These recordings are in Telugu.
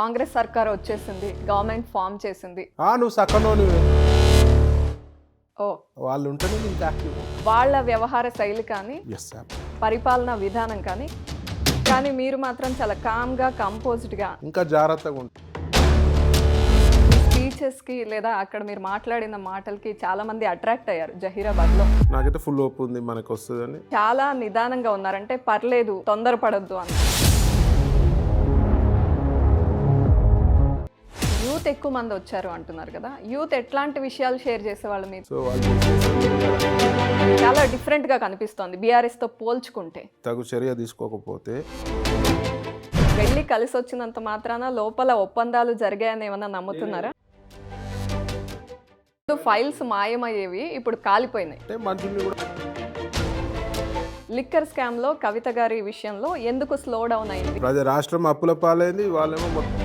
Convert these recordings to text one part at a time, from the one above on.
కాంగ్రెస్ సర్కార్ వచ్చేసింది, గవర్నమెంట్ ఫామ్ చేసింది. నువ్వు సక్కనోని ఓ వాళ్ళు ఉంటేనే నీకు యాక్టివ్. వాళ్ళ వ్యవహార శైలి కానీ, ఎస్ పరిపాలనా విధానం కానీ మీరు మాత్రం చాలా కామ్గా, కంపోజ్డ్గా, ఇంకా జాగ్రత్తగా ఉంటుంది. స్పీచెస్కి లేదా అక్కడ మీరు మాట్లాడిన మాటలకి చాలా మంది అట్రాక్ట్ అయ్యారు జహీరాబాద్లో. నాకైతే ఫుల్ ఓప్ ఉంది మనకు వస్తుందని. చాలా నిదానంగా ఉన్నారంటే పర్లేదు, తొందరపడొద్దు అన్నారు. యూత్ ఎక్కువ మంది వచ్చారు అంటున్నారు కదా, యూత్ ఎట్లాంటి విషయాలు షేర్ చేసేవాళ్ళు మీరు? సో వాళ్ళు చాలా డిఫరెంట్గా కనిపిస్తోంది బీఆర్ఎస్తో పోల్చుకుంటే. తగు చర్య తీసుకోకపోతే వెళ్ళి కలిసి వచ్చినంత మాత్రాన లోపల ఒప్పందాలు జరిగాయని ఏమన్నా నమ్ముతున్నారా? ఫైల్స్ మాయమయ్యేవి ఇప్పుడు కాలిపోయినాయి. అంటే మనుషుల్ని కూడా లిక్కర్ స్కామ్ లో కవిత గారి విషయంలో ఎందుకు స్లో డౌన్ అయింది? రాష్ట్రం అప్పుల పాలైంది, వాళ్ళేమో మొత్తం.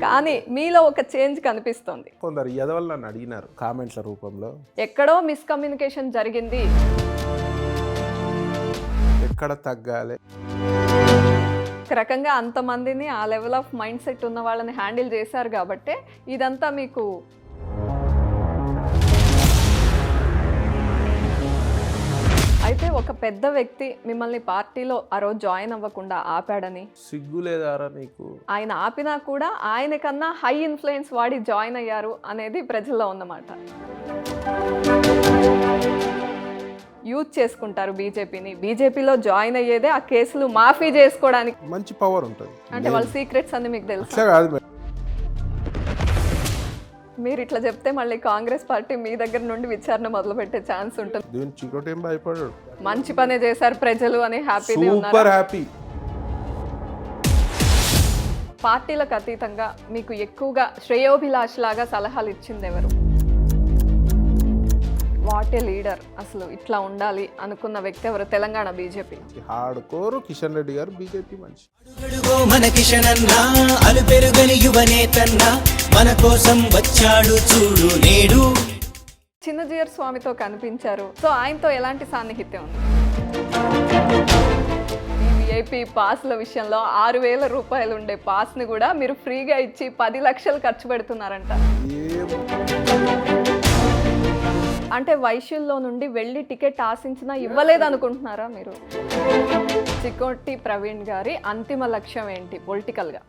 కానీ మీలో ఒక చేంజ్ కనిపిస్తోంది. కొందరు ఎదవలు నన్ను అడిగినారు కామెంట్ల రూపంలో, ఎక్కడో మిస్కమ్యూనికేషన్ జరిగింది, ఎక్కడ తగ్గాలి. ఒక రకంగా అంతమందిని ఆ లెవెల్ ఆఫ్ మైండ్ సెట్ ఉన్న వాళ్ళని హ్యాండిల్ చేశారు కాబట్టి ఇదంతా మీకు అయితే ఒక పెద్ద వ్యక్తి మిమ్మల్ని పార్టీలో ఆ రోజు జాయిన్ అవ్వకుండా ఆపాడని, సిగ్గు లేదారా నీకు? ఆయన ఆపినా కూడా ఆయన కన్నా హై ఇన్ఫ్లుయెన్స్ వాడి జాయిన్ అయ్యారు అనేది ప్రజల్లో ఉన్నమాట. యూజ్ చేసుకుంటారు బీజేపీని. బీజేపీలో జాయిన్ అయ్యేదే ఆ కేసులు మాఫీ చేసుకోవడానికి. మంచి పవర్ ఉంటుంది అంటే వాళ్ళ సీక్రెట్స్ అన్ని మీకు తెలుసు. అట్లా కాదు, మీరు ఇట్లా చెప్తే మళ్ళీ కాంగ్రెస్ పార్టీ మీ దగ్గర నుండి విచారణ మొదలు పెట్టే ఛాన్స్ ఉంటుంది. దీని చికోటి ఏం భయపడాడు. మంచి పనే చేశారు ప్రజలు అని హ్యాపీ సూపర్ హ్యాపీ. పార్టీలకు అతీతంగా మీకు ఎక్కువగా శ్రేయోభిలాష్ లాగా సలహాలు ఇచ్చింది ఎవరు? వాట్ ఏ లీడర్, అసలు ఇట్లా ఉండాలి అనుకున్న వ్యక్తి ఎవరు? Telangana BJP hard core Kishan Reddy గారు, బీజేపీ మంచి. మన కిషన్ అన్న అలు పెరుగని యువనేతన్న మన కోసం వచ్చాడు చూడు నేడు. చిన్నజీయర్ స్వామితో కనిపించారు, సో ఆయనతో ఎలాంటి సాన్నిహిత్యం ఉంది? ఈ విఐపి పాస్ల విషయంలో 6,000 రూపాయలు ఉండే పాస్ని కూడా మీరు ఫ్రీగా ఇచ్చి 10 లక్షలు ఖర్చు పెడుతున్నారంట. అంటే వైశ్యుల్లో నుండి వెళ్ళి టికెట్ ఆశించినా ఇవ్వలేదు అనుకుంటున్నారా మీరు? చికోటి ప్రవీణ్ గారి అంతిమ లక్ష్యం ఏంటి పొలిటికల్గా?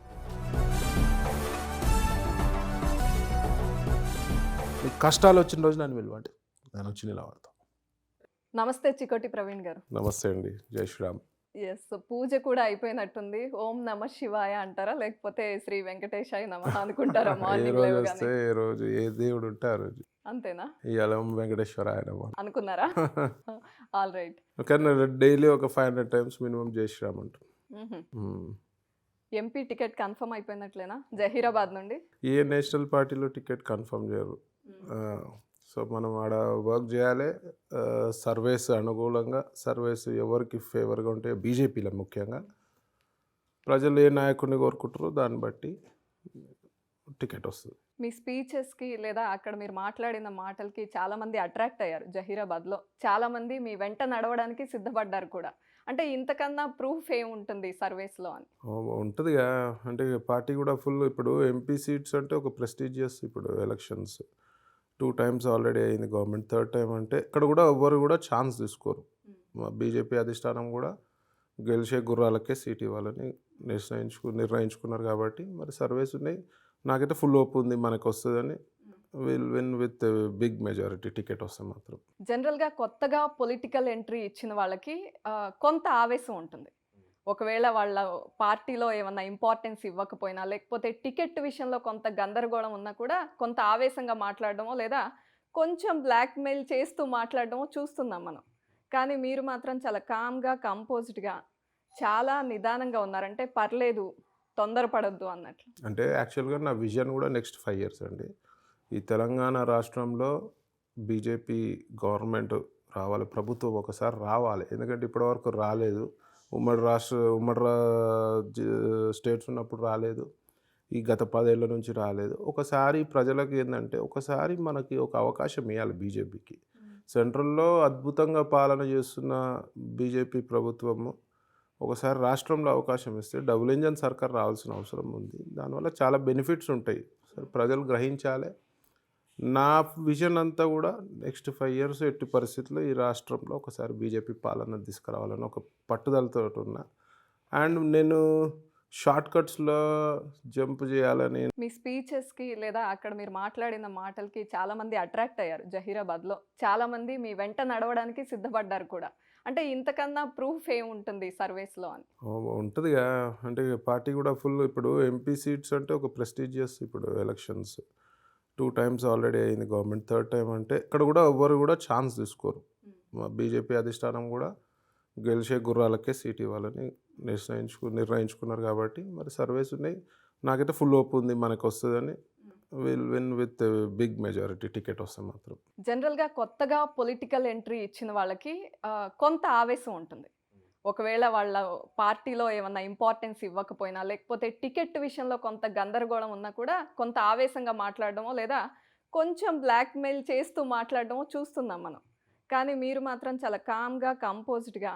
కష్టాలు వచ్చిన రోజు నన్ను పిలవండి, నేను వచ్చి నిలబడతాను. నమస్తే చికోటి ప్రవీణ్ గారు. నమస్తే అండి, జై శ్రీరామ్. ఎస్, పూజ కూడా అయిపోయినట్టుంది. ఓం నమ శివాయ అంటారా, లేకపోతే శ్రీ వెంకటేశాయ నమః అనుకుంటారా? మార్నింగ్ లేవగానే ఏ రోజు ఏ దేవుడు ఉంటే ఆ రోజు అంతేనా? ఇవాళ ఓం వెంకటేశ్వరాయ నమః అనుకున్నారా? All right. కానీ డైలీ ఒక 500 టైమ్స్ మినిమం జై శ్రీరామ్ అంటాం. ఎంపీ టికెట్ కన్ఫర్మ్ అయిపోయినట్లేనా జహీరాబాద్ నుండి? ఏ నేషనల్ పార్టీలో టికెట్ కన్ఫర్మ్ చేయరు. సో మనం ఆడ వర్క్ చేయాలి. సర్వేస్ అనుకూలంగా, సర్వేస్ ఎవరికి ఫేవర్గా ఉంటే బీజేపీలో ముఖ్యంగా ప్రజలు ఏ నాయకుడిని కోరుకుంటారో దాన్ని బట్టి టికెట్ వస్తుంది. మీ స్పీచెస్కి లేదా అక్కడ మీరు మాట్లాడిన మాటలకి చాలామంది అట్రాక్ట్ అయ్యారు జహీరాబాద్లో. చాలామంది మీ వెంట నడవడానికి సిద్ధపడ్డారు కూడా. అంటే ఇంతకన్నా ప్రూఫ్ ఏముంటుంది సర్వేస్లో అని? ఉంటుందిగా, అంటే పార్టీ కూడా ఫుల్. ఇప్పుడు ఎంపీ సీట్స్ అంటే ఒక ప్రెస్టీజియస్. ఇప్పుడు ఎలక్షన్స్ 2 times ఆల్రెడీ అయింది గవర్నమెంట్. 3rd time అంటే ఇక్కడ కూడా ఎవ్వరు కూడా ఛాన్స్ తీసుకోరు. బీజేపీ అధిష్టానం కూడా గెలిచే గుర్రాలకే సీట్ ఇవ్వాలని నిర్ణయించుకున్నారు కాబట్టి మరి సర్వేస్ ఉన్నాయి. నాకైతే ఫుల్ ఓప్ ఉంది మనకు వస్తుందని. Will win with big majority ticket వస్తే మాత్రం. జనరల్గా కొత్తగా పొలిటికల్ ఎంట్రీ ఇచ్చిన వాళ్ళకి కొంత ఆవేశం ఉంటుంది. ఒకవేళ వాళ్ళ పార్టీలో ఏమన్నా ఇంపార్టెన్స్ ఇవ్వకపోయినా, లేకపోతే టికెట్ విషయంలో కొంత గందరగోళం ఉన్నా కూడా కొంత ఆవేశంగా మాట్లాడడమో లేదా కొంచెం బ్లాక్మెయిల్ చేస్తూ మాట్లాడడమో చూస్తున్నాం మనం. కానీ మీరు మాత్రం చాలా కామ్గా, కంపోజ్డ్గా, చాలా నిదానంగా ఉన్నారంటే పర్లేదు, తొందరపడొద్దు అన్నట్లు. అంటే యాక్చువల్గా నా విజన్ కూడా నెక్స్ట్ 5 years అండి. ఈ తెలంగాణ రాష్ట్రంలో బీజేపీ గవర్నమెంట్ రావాలి, ప్రభుత్వం ఒకసారి రావాలి. ఎందుకంటే ఇప్పటివరకు రాలేదు. ఉమ్మడి స్టేట్స్ ఉన్నప్పుడు రాలేదు, ఈ గత 10 ఏళ్ళ నుంచి రాలేదు. ఒకసారి ప్రజలకు ఏంటంటే ఒకసారి మనకి ఒక అవకాశం ఇవ్వాలి బీజేపీకి. సెంట్రల్లో అద్భుతంగా పాలన చేస్తున్న బీజేపీ ప్రభుత్వము ఒకసారి రాష్ట్రంలో అవకాశం ఇస్తే డబుల్ ఇంజన్ సర్కార్ రావాల్సిన అవసరం ఉంది. దానివల్ల చాలా బెనిఫిట్స్ ఉంటాయి. సరే ప్రజలు గ్రహించాలి. నా విజన్ అంతా కూడా నెక్స్ట్ 5 ఇయర్స్ ఎట్టి పరిస్థితుల్లో ఈ రాష్ట్రంలో ఒకసారి బీజేపీ పాలన తీసుకురావాలని ఒక పట్టుదలతో ఉన్నా. అండ్ నేను షార్ట్ కట్స్లో జంప్ చేయాలని మీ స్పీచెస్కి లేదా అక్కడ మీరు మాట్లాడిన మాటలకి చాలామంది అట్రాక్ట్ అయ్యారు. జహీరాబాద్లో చాలామంది మీ వెంట నడవడానికి సిద్ధపడ్డారు కూడా. అంటే ఇంతకన్నా ప్రూఫ్ ఏముంటుంది సర్వేస్లో అని? ఉంటుందిగా. అంటే పార్టీ కూడా ఫుల్ ఇప్పుడు ఎంపీ సీట్స్ అంటే ఒక ప్రెస్టీజియస్ ఇప్పుడు ఎలక్షన్స్ 2 times ఆల్రెడీ అయింది గవర్నమెంట్. థర్డ్ టైం అంటే ఇక్కడ కూడా ఎవ్వరు కూడా ఛాన్స్ తీసుకోరు. మా బీజేపీ అధిష్టానం కూడా గెలిచే గుర్రాలకే సీట్ ఇవ్వాలని నిర్ణయించుకున్నారు కాబట్టి మరి సర్వేస్ ఉన్నాయి. నాకైతే ఫుల్ హోప్ ఉంది మనకు వస్తుందని. Will win with big majority ticket వస్తే మాత్రం. జనరల్గా కొత్తగా పొలిటికల్ ఎంట్రీ ఇచ్చిన వాళ్ళకి కొంత ఆవేశం ఉంటుంది. ఒకవేళ వాళ్ళ పార్టీలో ఏమన్నా ఇంపార్టెన్స్ ఇవ్వకపోయినా లేకపోతే టికెట్ విషయంలో కొంత గందరగోళం ఉన్నా కూడా కొంత ఆవేశంగా మాట్లాడడమో లేదా కొంచెం బ్లాక్మెయిల్ చేస్తూ మాట్లాడడమో చూస్తున్నాం మనం. కానీ మీరు మాత్రం చాలా కామ్గా కంపోజ్డ్గా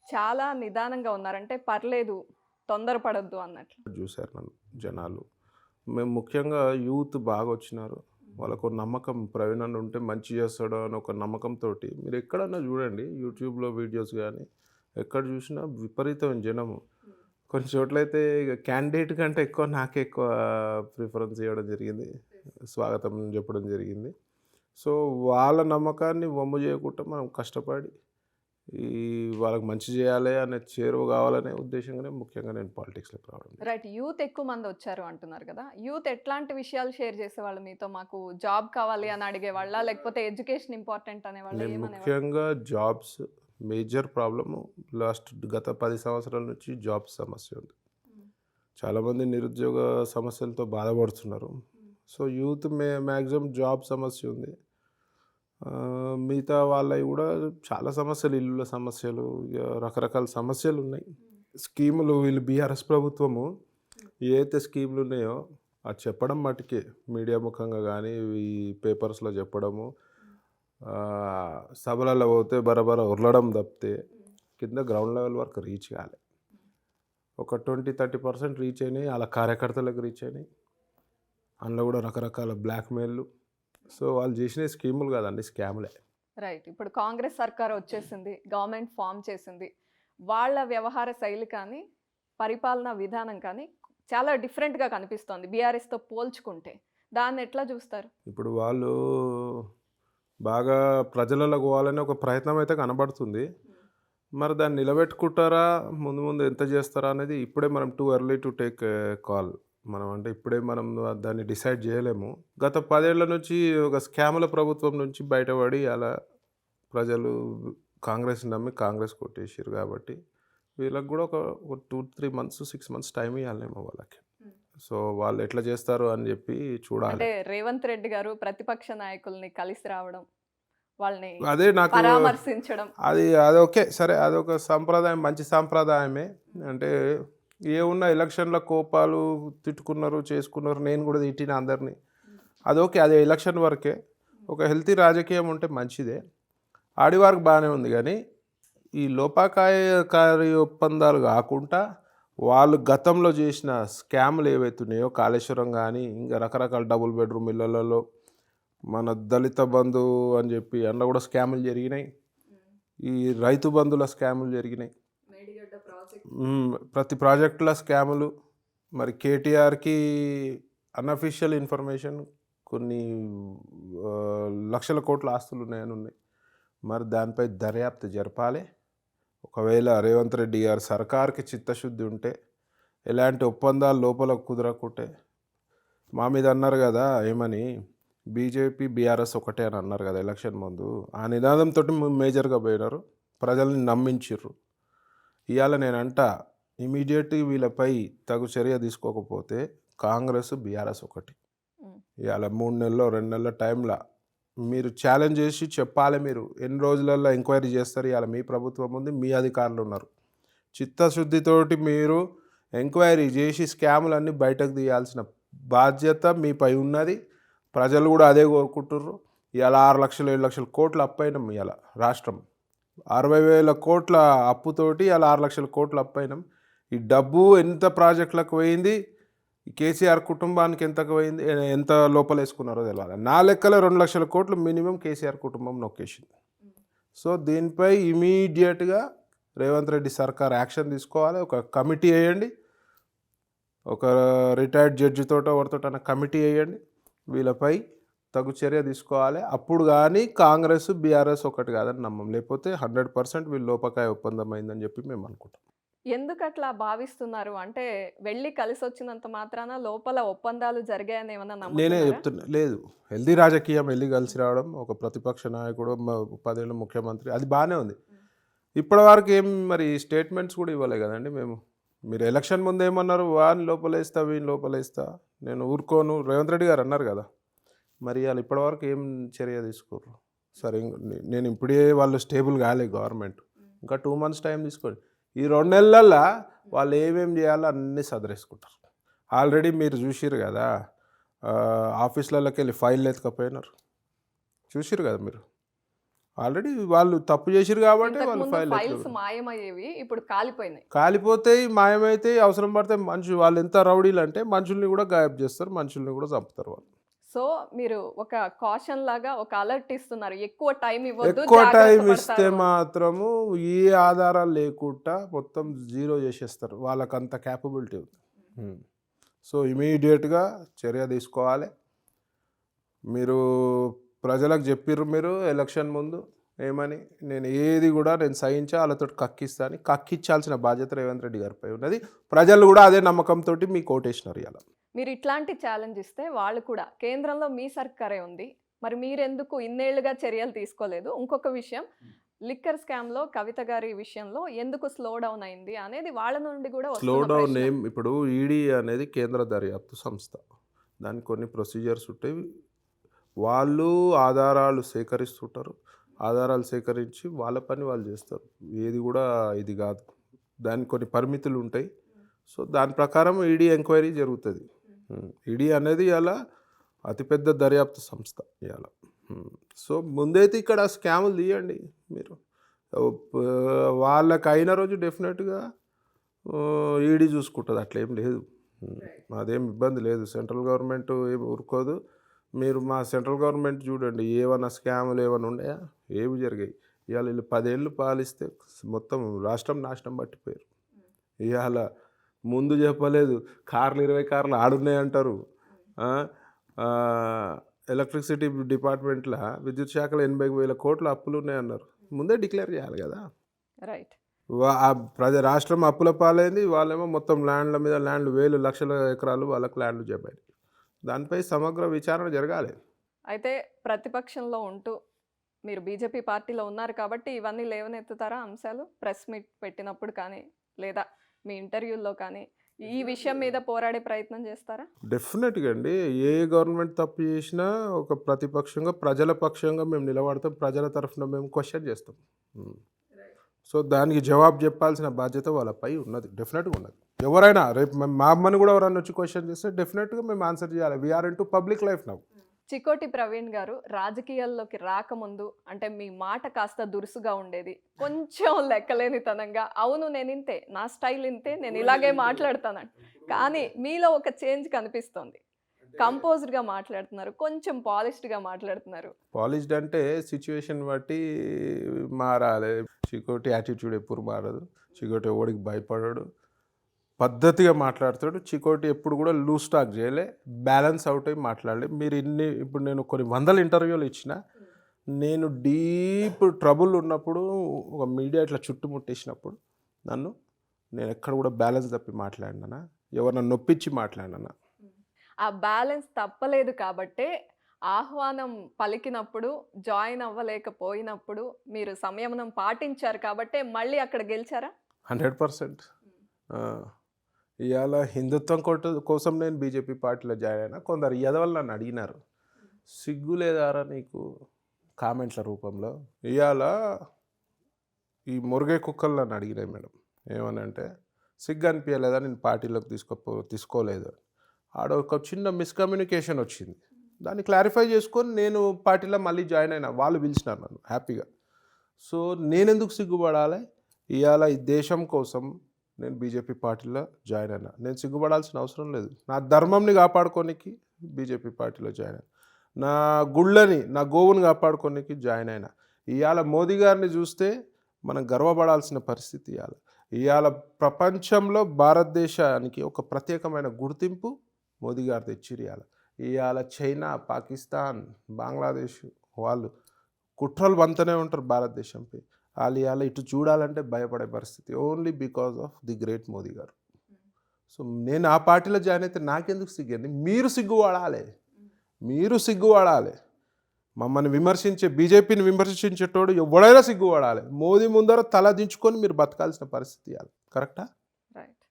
చాలా నిదానంగా ఉన్నారంటే పర్లేదు తొందరపడొద్దు అన్నట్లు. చూశారు నన్ను జనాలు. మేము ముఖ్యంగా యూత్ బాగా వచ్చినారు. వాళ్ళకు నమ్మకం ప్రవీణ్ అన్న ఉంటే మంచి చేస్తాడో అని ఒక నమ్మకంతో మీరు ఎక్కడన్నా చూడండి యూట్యూబ్లో వీడియోస్ కానీ ఎక్కడ చూసినా విపరీతమైన జనము. కొన్ని చోట్లయితే ఇక క్యాండిడేట్ కంటే ఎక్కువ నాకే ఎక్కువ ప్రిఫరెన్స్ ఇవ్వడం జరిగింది, స్వాగతం చెప్పడం జరిగింది. సో వాళ్ళ నమ్మకాన్ని వమ్ము చేయకుండా మనం కష్టపడి వాళ్ళకి మంచి చేయాలి అనే చేరువ కావాలనే ఉద్దేశంగానే ముఖ్యంగా నేను పాలిటిక్స్లోకి రావడం. రైట్. యూత్ ఎక్కువ మంది వచ్చారు అంటున్నారు కదా. యూత్ ఎట్లాంటి విషయాలు షేర్ చేసేవాళ్ళు మీతో? మాకు జాబ్ కావాలి అని అడిగేవాళ్ళ లేకపోతే ఎడ్యుకేషన్ ఇంపార్టెంట్ అనేవాళ్ళ? నేను ముఖ్యంగా జాబ్స్ మేజర్ ప్రాబ్లము గత 10 సంవత్సరాల నుంచి జాబ్స్ సమస్య ఉంది. చాలామంది నిరుద్యోగ సమస్యలతో బాధపడుతున్నారు. సో యూత్ మ్యాక్సిమం జాబ్ సమస్య ఉంది. మిగతా వాళ్ళవి కూడా చాలా సమస్యలు, ఇల్లుల సమస్యలు, రకరకాల సమస్యలు ఉన్నాయి. స్కీములు వీళ్ళు బీఆర్ఎస్ ప్రభుత్వము ఏదైతే స్కీములు ఉన్నాయో అది చెప్పడం మటుకే మీడియా ముఖంగా కానీ ఈ పేపర్స్లో చెప్పడము, సభలలో పోతే బరబర ఉరలడం తప్పితే కింద గ్రౌండ్ లెవెల్ వరకు రీచ్ కాలే. ఒక 20-30% రీచ్ అయినాయి, అలా కార్యకర్తలకు రీచ్ అయినాయి. అందులో కూడా రకరకాల బ్లాక్మెయిల్లు. సో వాళ్ళు చేసిన స్కీములు కాదండి, స్కాములే. రైట్. ఇప్పుడు కాంగ్రెస్ సర్కార్ వచ్చేసింది, గవర్నమెంట్ ఫామ్ చేసింది. వాళ్ళ వ్యవహార శైలి కానీ పరిపాలనా విధానం కానీ చాలా డిఫరెంట్గా కనిపిస్తోంది బీఆర్ఎస్తో పోల్చుకుంటే. దాన్ని ఎట్లా చూస్తారు? ఇప్పుడు వాళ్ళు బాగా ప్రజలలో పోవాలని ఒక ప్రయత్నం అయితే కనబడుతుంది. మరి దాన్ని నిలబెట్టుకుంటారా, ముందు ముందు ఎంత చేస్తారా అనేది ఇప్పుడే మనం too early to take call. మనం అంటే ఇప్పుడే మనం దాన్ని డిసైడ్ చేయలేము. గత 10 ఏళ్ల నుంచి ఒక స్కాముల ప్రభుత్వం నుంచి బయటపడి అలా ప్రజలు కాంగ్రెస్ నమ్మి కాంగ్రెస్ కొట్టేసారు కాబట్టి వీళ్ళకి కూడా ఒక 2-3 months 6 months టైం ఇవ్వాలేమో వాళ్ళకి. సో వాళ్ళు ఎట్లా చేస్తారు అని చెప్పి చూడాలి. అంటే రేవంత్ రెడ్డి గారు ప్రతిపక్ష నాయకుల్ని కలిసి రావడం, వాళ్ళని అదే నాకు పరామర్శించడం, అది ఓకే సరే, అదొక సంప్రదాయం, మంచి సంప్రదాయమే. అంటే ఏమున్నా ఎలక్షన్ల కోపాలు తిట్టుకున్నారు, చేసుకున్నారు, నేను కూడా తిట్టిన అందరినీ. అదొకే, అదే ఎలక్షన్ వరకే. ఒక హెల్తీ రాజకీయం ఉంటే మంచిదే. ఆడివారికి బాగానే ఉంది. కానీ ఈ లోపాకారి ఒప్పందాలు కాకుండా వాళ్ళు గతంలో చేసిన స్కాములు ఏవైతున్నాయో, కాళేశ్వరం కానీ ఇంకా రకరకాల డబుల్ బెడ్రూమ్ ఇళ్లలో మన దళిత బంధు అని చెప్పి అందులో కూడా స్కాములు జరిగినాయి. ఈ రైతు బంధుల స్కాములు జరిగినాయి, ప్రతి ప్రాజెక్టుల స్కాములు. మరి కేటీఆర్కి అన్అఫీషియల్ ఇన్ఫర్మేషన్ కొన్ని లక్షల కోట్ల ఆస్తులు ఉన్నాయని ఉన్నాయి. మరి దానిపై దర్యాప్తు జరపాలి. ఒకవేళ రేవంత్ రెడ్డి గారు సర్కార్కి చిత్తశుద్ధి ఉంటే, ఎలాంటి ఒప్పందాలు లోపల కుదరకుంటే, మా మీద అన్నారు కదా ఏమని, బీజేపీ బీఆర్ఎస్ ఒకటే అని అన్నారు కదా ఎలక్షన్ ముందు. ఆ నినాదంతో మేజర్గా పోయినారు, ప్రజల్ని నమ్మించిర్రు. ఇవాళ నేనంట ఇమీడియట్గా వీళ్ళపై తగు చర్య తీసుకోకపోతే కాంగ్రెస్ బీఆర్ఎస్ ఒకటి. ఇవాళ 3 నెలల్లో 2 నెలల టైంలో మీరు ఛాలెంజ్ చేసి చెప్పాలి. మీరు ఎన్ని రోజులలో ఎంక్వైరీ చేస్తారు? ఇవాళ మీ ప్రభుత్వం ఉంది, మీ అధికారులు ఉన్నారు. చిత్తశుద్ధితోటి మీరు ఎంక్వైరీ చేసి స్కాములన్నీ బయటకు తీయాల్సిన బాధ్యత మీపై ఉన్నది. ప్రజలు కూడా అదే కోరుకుంటుర్రు. ఇవాళ 6 లక్షలు 7 లక్షల కోట్లు అప్పైనాం ఇవాళ రాష్ట్రం. 60,000 కోట్ల అప్పుతోటి అలా 6 లక్షల కోట్ల అప్పు అయినాం. ఈ డబ్బు ఎంత ప్రాజెక్టులకు పోయింది, ఈ కేసీఆర్ కుటుంబానికి ఎంతకు పోయింది, ఎంత లోపలేసుకున్నారో తెలియాలి. నా లెక్కలో 2 లక్షల కోట్లు మినిమం కేసీఆర్ కుటుంబం నొక్కేసింది. సో దీనిపై ఇమీడియట్గా రేవంత్ రెడ్డి సర్కార్ యాక్షన్ తీసుకోవాలి. ఒక కమిటీ వేయండి, ఒక రిటైర్డ్ జడ్జితోటో ఎవరితోటైనా కమిటీ వేయండి, వీళ్ళపై తగు చర్య తీసుకోవాలి. అప్పుడు కానీ కాంగ్రెస్ బీఆర్ఎస్ ఒకటి కాదని నమ్మం. లేకపోతే 100% వీళ్ళు లోపకాయ ఒప్పందం అయిందని చెప్పి మేము అనుకుంటాం. ఎందుకు అట్లా భావిస్తున్నారు? అంటే వెళ్ళి కలిసి వచ్చినంత మాత్రాన లోపల ఒప్పందాలు జరిగాయని ఏమన్నా నేనే నమ్ముతున్నారా? చెప్తున్నా, లేదు, హెల్దీ రాజకీయం, వెళ్ళి కలిసి రావడం, ఒక ప్రతిపక్ష నాయకుడు 10 ఏళ్ళు ముఖ్యమంత్రి, అది బాగానే ఉంది. ఇప్పటి వరకు ఏం మరి స్టేట్మెంట్స్ కూడా ఇవ్వలే కదండి మేము. మీరు ఎలక్షన్ ముందు ఏమన్నారు, వాని లోపలేస్తా వీని లోపలేస్తా, నేను ఊరుకోను, రేవంత్ రెడ్డి గారు అన్నారు కదా. మరి వాళ్ళు ఇప్పటివరకు ఏం చర్య తీసుకోరు. సరే, నేను ఇప్పుడే వాళ్ళు స్టేబుల్ కాలే గవర్నమెంట్, ఇంకా 2 మంత్స్ టైం తీసుకోండి. ఈ 2 నెలల్లో వాళ్ళు ఏమేమి చేయాలో అన్నీ సదరేసుకుంటారు. ఆల్రెడీ మీరు చూసిరు కదా, ఆఫీసులలోకి వెళ్ళి ఫైల్ ఎత్తుకపోయినారు, చూసిరు కదా మీరు. ఆల్రెడీ వాళ్ళు తప్పు చేసిరు కాబట్టి వాళ్ళు ఇంతకుముందు ఫైల్స్ మాయమయ్యేవి, ఇప్పుడు కాలిపోయినాయి. కాలిపోతాయి, మాయమైతే అవసరం పడితే మనుషులు, వాళ్ళు ఎంత రౌడీలు అంటే మనుషుల్ని కూడా గాయబ్ చేస్తారు, మనుషుల్ని కూడా చంపుతారు వాళ్ళు. సో మీరు ఒక కాషన్ లాగా ఒక అలర్ట్ ఇస్తున్నారు, ఎక్కువ టైం ఇవ్వద్దు, ఎక్కువ జాగ్రత్త టైం పడతారు ఇస్తే అని. మాత్రము ఏ ఆధారాలు లేకుండా మొత్తం జీరో చేసేస్తారు, వాళ్ళకి అంత క్యాపబిలిటీ ఉంది. సో ఇమీడియట్గా చర్య తీసుకోవాలి. మీరు ప్రజలకు చెప్పిర్రు మీరు ఎలక్షన్ ముందు ఏమని, నేను ఏది కూడా నేను సహించా, వాళ్ళతో కక్కిస్తా అని. కక్కించాల్సిన బాధ్యత రేవంత్ రెడ్డి గారిపై ఉన్నది. ప్రజలు కూడా అదే నమ్మకంతో మీకు ఓటేసినారు. ఇలా మీరు ఇట్లాంటి ఛాలెంజ్ ఇస్తే వాళ్ళు కూడా కేంద్రంలో మీ సర్కారే ఉంది, మరి మీరెందుకు ఇన్నేళ్లుగా చర్యలు తీసుకోలేదు? ఇంకొక విషయం, లిక్కర్ స్కామ్లో కవిత గారి విషయంలో ఎందుకు స్లో డౌన్ అయింది అనేది వాళ్ళ నుండి కూడా స్లో వస్తున్న డౌన్ ప్రశ్న. ఏం, ఇప్పుడు ఈడీ అనేది కేంద్ర దర్యాప్తు సంస్థ, దానికి కొన్ని ప్రొసీజర్స్ ఉంటాయి. వాళ్ళు ఆధారాలు సేకరిస్తుంటారు, ఆధారాలు సేకరించి వాళ్ళ పని వాళ్ళు చేస్తారు. ఏది కూడా ఇది కాదు, దానికి కొన్ని పరిమితులు ఉంటాయి. సో దాని ప్రకారం ఈడీ ఎంక్వైరీ జరుగుతుంది. ఈడీ అనేది ఇలా అతిపెద్ద దర్యాప్తు సంస్థ ఇవాళ. సో ముందైతే ఇక్కడ స్కాములు తీయండి మీరు, వాళ్ళకి అయిన రోజు డెఫినెట్గా ఈడీ చూసుకుంటుంది, అట్లేం లేదు, అదేం ఇబ్బంది లేదు. సెంట్రల్ గవర్నమెంట్ ఏమి ఊరుకోదు. మీరు మా సెంట్రల్ గవర్నమెంట్ చూడండి, ఏమైనా స్కాములు ఏమైనా ఉన్నాయా? ఏమి జరిగాయి? ఇవాళ వీళ్ళు 10 ఏళ్ళు పాలిస్తే మొత్తం రాష్ట్రం నాశనం పట్టిపోయారు. ఇవాళ ముందు చెప్పలేదు, కార్లు 20 కార్లు ఆడున్నాయంటారు. ఎలక్ట్రిసిటీ డిపార్ట్మెంట్లో విద్యుత్ శాఖలో 80,000 కోట్ల అప్పులు ఉన్నాయన్నారు. ముందే డిక్లేర్ చేయాలి కదా. రైట్. రాష్ట్రం అప్పుల పాలైంది, వాళ్ళేమో మొత్తం ల్యాండ్ల మీద ల్యాండ్లు, వేలు లక్షల ఎకరాలు వాళ్ళకు ల్యాండ్లు చెప్పాయి. దానిపై సమగ్ర విచారణ జరగాలి. అయితే ప్రతిపక్షంలో ఉంటూ మీరు బీజేపీ పార్టీలో ఉన్నారు కాబట్టి ఇవన్నీ లేవనెత్తుతారా అంశాలు? ప్రెస్ మీట్ పెట్టినప్పుడు కానీ లేదా మీ ఇంటర్వ్యూల్లో కానీ ఈ విషయం మీద పోరాడే ప్రయత్నం చేస్తారా? డెఫినెట్గా అండి, ఏ గవర్నమెంట్ తప్పు చేసినా ఒక ప్రతిపక్షంగా ప్రజల పక్షంగా మేము నిలబడతాం, ప్రజల తరఫున మేము క్వశ్చన్ చేస్తాం. సో దానికి జవాబు చెప్పాల్సిన బాధ్యత వాళ్ళపై ఉన్నది, డెఫినెట్గా ఉన్నది. ఎవరైనా రేపు మా అమ్మని కూడా ఎవరైనా వచ్చి క్వశ్చన్ చేస్తే డెఫినెట్గా మేము ఆన్సర్ చేయాలి. We are into public life now. Chikoti Praveen garu రాజకీయాల్లోకి రాకముందు అంటే మీ మాట కాస్త దురుసుగా ఉండేది, కొంచెం లెక్కలేనితనంగా, అవును నేను ఇంతే, నా స్టైల్ ఇంతే, నేను ఇలాగే మాట్లాడతానండి. కానీ మీలో ఒక చేంజ్ కనిపిస్తోంది, కంపోజ్డ్గా మాట్లాడుతున్నారు, కొంచెం పాలిష్డ్గా మాట్లాడుతున్నారు. పాలిష్డ్ అంటే సిచ్యువేషన్ బట్టి మారాలి. చికోటి యాటిట్యూడ్ ఎప్పుడు మారదు, చికోటి ఎవడికి భయపడాడు, పద్ధతిగా మాట్లాడతాడు. చికోటి ఎప్పుడు కూడా లూజ్ టాక్ చేయలే, బ్యాలెన్స్ అవుట్ అయ్యి మాట్లాడలే. మీరు ఇప్పుడు నేను కొన్ని 100 ఇంటర్వ్యూలు ఇచ్చిన, నేను డీప్ ట్రబుల్ ఉన్నప్పుడు ఒక మీడియా ఇట్లా చుట్టుముట్టేసినప్పుడు నేను ఎక్కడ కూడా బ్యాలెన్స్ తప్పి మాట్లాడినా, ఎవరన్నా నొప్పించి మాట్లాడినా. ఆ బ్యాలెన్స్ తప్పలేదు కాబట్టే ఆహ్వానం పలికినప్పుడు జాయిన్ అవ్వలేకపోయినప్పుడు మీరు సంయమనం పాటించారు కాబట్టే మళ్ళీ అక్కడ గెలిచారా? 100%. ఇవాళ హిందుత్వం కోసం నేను బీజేపీ పార్టీలో జాయిన్ అయినా. కొందరు ఎదవలు నన్ను అడిగినారు, సిగ్గు లేదారా నీకు కామెంట్ల రూపంలో. ఇవాళ ఈ మురుగే కుక్కలు నన్ను అడిగినాయి మేడం, ఏమనంటే సిగ్గు అనిపించలేదా నేను పార్టీలోకి తీసుకోలేదు. ఆడ ఒక చిన్న మిస్కమ్యూనికేషన్ వచ్చింది, దాన్ని క్లారిఫై చేసుకొని నేను పార్టీలో మళ్ళీ జాయిన్ అయినా. వాళ్ళు పిలిచినారు నన్ను హ్యాపీగా. సో నేనెందుకు సిగ్గుపడాలి? ఇవాళ ఈ దేశం కోసం నేను బీజేపీ పార్టీలో జాయిన్ అయినా. నేను సిగ్గుపడాల్సిన అవసరం లేదు. నా ధర్మంని కాపాడుకోనికి బీజేపీ పార్టీలో జాయిన్ అయినా. నా గుళ్ళని, నా గోవుని కాపాడుకోనికి జాయిన్ అయినా. ఇవాళ మోదీ గారిని చూస్తే మనం గర్వపడాల్సిన పరిస్థితి ఇవాళ. ఇవాళ ప్రపంచంలో భారతదేశానికి ఒక ప్రత్యేకమైన గుర్తింపు మోదీ గారు తెచ్చిర్రు ఇవాళ. ఇవాళ చైనా, పాకిస్తాన్, బంగ్లాదేశ్ వాళ్ళు కుట్రలు వంతనే ఉంటారు భారతదేశంపై. వాళ్ళు ఇవాళ ఇటు చూడాలంటే భయపడే పరిస్థితి only because of the great Modi గారు. సో నేను ఆ పార్టీలో జాయిన్ అయితే నాకెందుకు సిగ్గండి? మీరు సిగ్గుపడాలి, మీరు సిగ్గుపడాలి. మమ్మల్ని విమర్శించే, బీజేపీని విమర్శించేటోడు ఎవడైనా సిగ్గుపడాలి. మోదీ ముందర తల దించుకొని మీరు బతకాల్సిన పరిస్థితి ఇవ్వాలి. కరెక్టా? రైట్.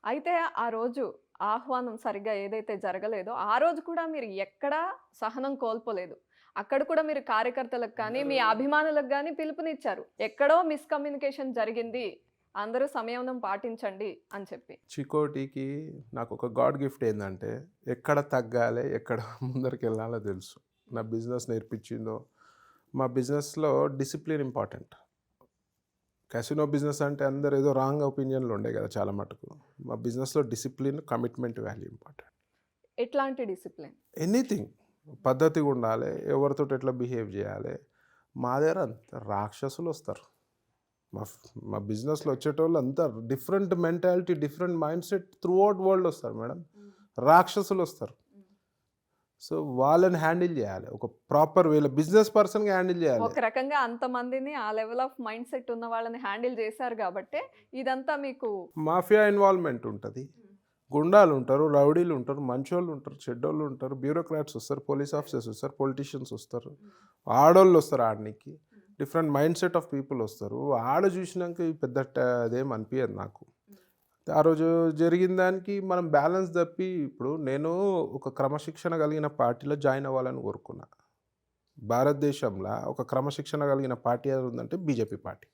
అయితే ఆ రోజు ఆహ్వానం సరిగ్గా ఏదైతే జరగలేదో ఆ రోజు కూడా మీరు ఎక్కడా సహనం కోల్పోలేదు. అక్కడ కూడా మీరు కార్యకర్తలకు కానీ మీ అభిమానులకు కానీ పిలుపునిచ్చారు. ఎక్కడో మిస్కమ్యూనికేషన్ జరిగింది, అందరూ సంయమనం పాటించండి అని చెప్పి. చికోటికి నాకు ఒక గాడ్ గిఫ్ట్ ఏంటంటే ఎక్కడ తగ్గాలి, ఎక్కడ ముందరికి వెళ్ళాలో తెలుసు. నా బిజినెస్ నేర్పించిందో. మా బిజినెస్లో డిసిప్లిన్ ఇంపార్టెంట్. క్యాసినో బిజినెస్ అంటే అందరు ఏదో రాంగ్ ఒపీనియన్లు ఉండే కదా చాలా మటుకు. మా బిజినెస్లో డిసిప్లిన్, కమిట్మెంట్, వాల్యూ ఇంపార్టెంట్. ఎట్లాంటి డిసిప్లిన్? ఎనీథింగ్ పద్ధతిగా ఉండాలి, ఎవరితో ఎట్లా బిహేవ్ చేయాలి. మా దగ్గర అంత రాక్షసులు వస్తారు. మా బిజినెస్లో వచ్చేటోళ్ళు అంతా different mentality, different mind set through out world వస్తారు మేడం. రాక్షసులు వస్తారు. సో వాళ్ళని హ్యాండిల్ చేయాలి ఒక ప్రాపర్ వేలో, బిజినెస్ పర్సన్గా హ్యాండిల్ చేయాలి. ఒక రకంగా అంతమందిని ఆ లెవెల్ ఆఫ్ మైండ్ సెట్ ఉన్న వాళ్ళని హ్యాండిల్ చేశారు కాబట్టి ఇదంతా మీకు. మాఫియా ఇన్వాల్వ్మెంట్ ఉంటుంది, గుండాలు ఉంటారు, రౌడీలు ఉంటారు, మంచోళ్ళు ఉంటారు, చెడ్డోళ్ళు ఉంటారు, బ్యూరోక్రాట్స్ వస్తారు, పోలీస్ ఆఫీసర్స్ వస్తారు, పొలిటీషియన్స్ వస్తారు, ఆడోళ్ళు వస్తారు, ఆడనికి different mindset of people వస్తారు. ఆడ చూసినాక పెద్ద అదేం అనిపించదు నాకు. ఆ రోజు జరిగిన దానికి మనం బ్యాలెన్స్ తప్పి, ఇప్పుడు నేను ఒక క్రమశిక్షణ కలిగిన పార్టీలో జాయిన్ అవ్వాలని కోరుకున్నా. భారతదేశంలో ఒక క్రమశిక్షణ కలిగిన పార్టీ ఏది ఉందంటే బీజేపీ పార్టీ.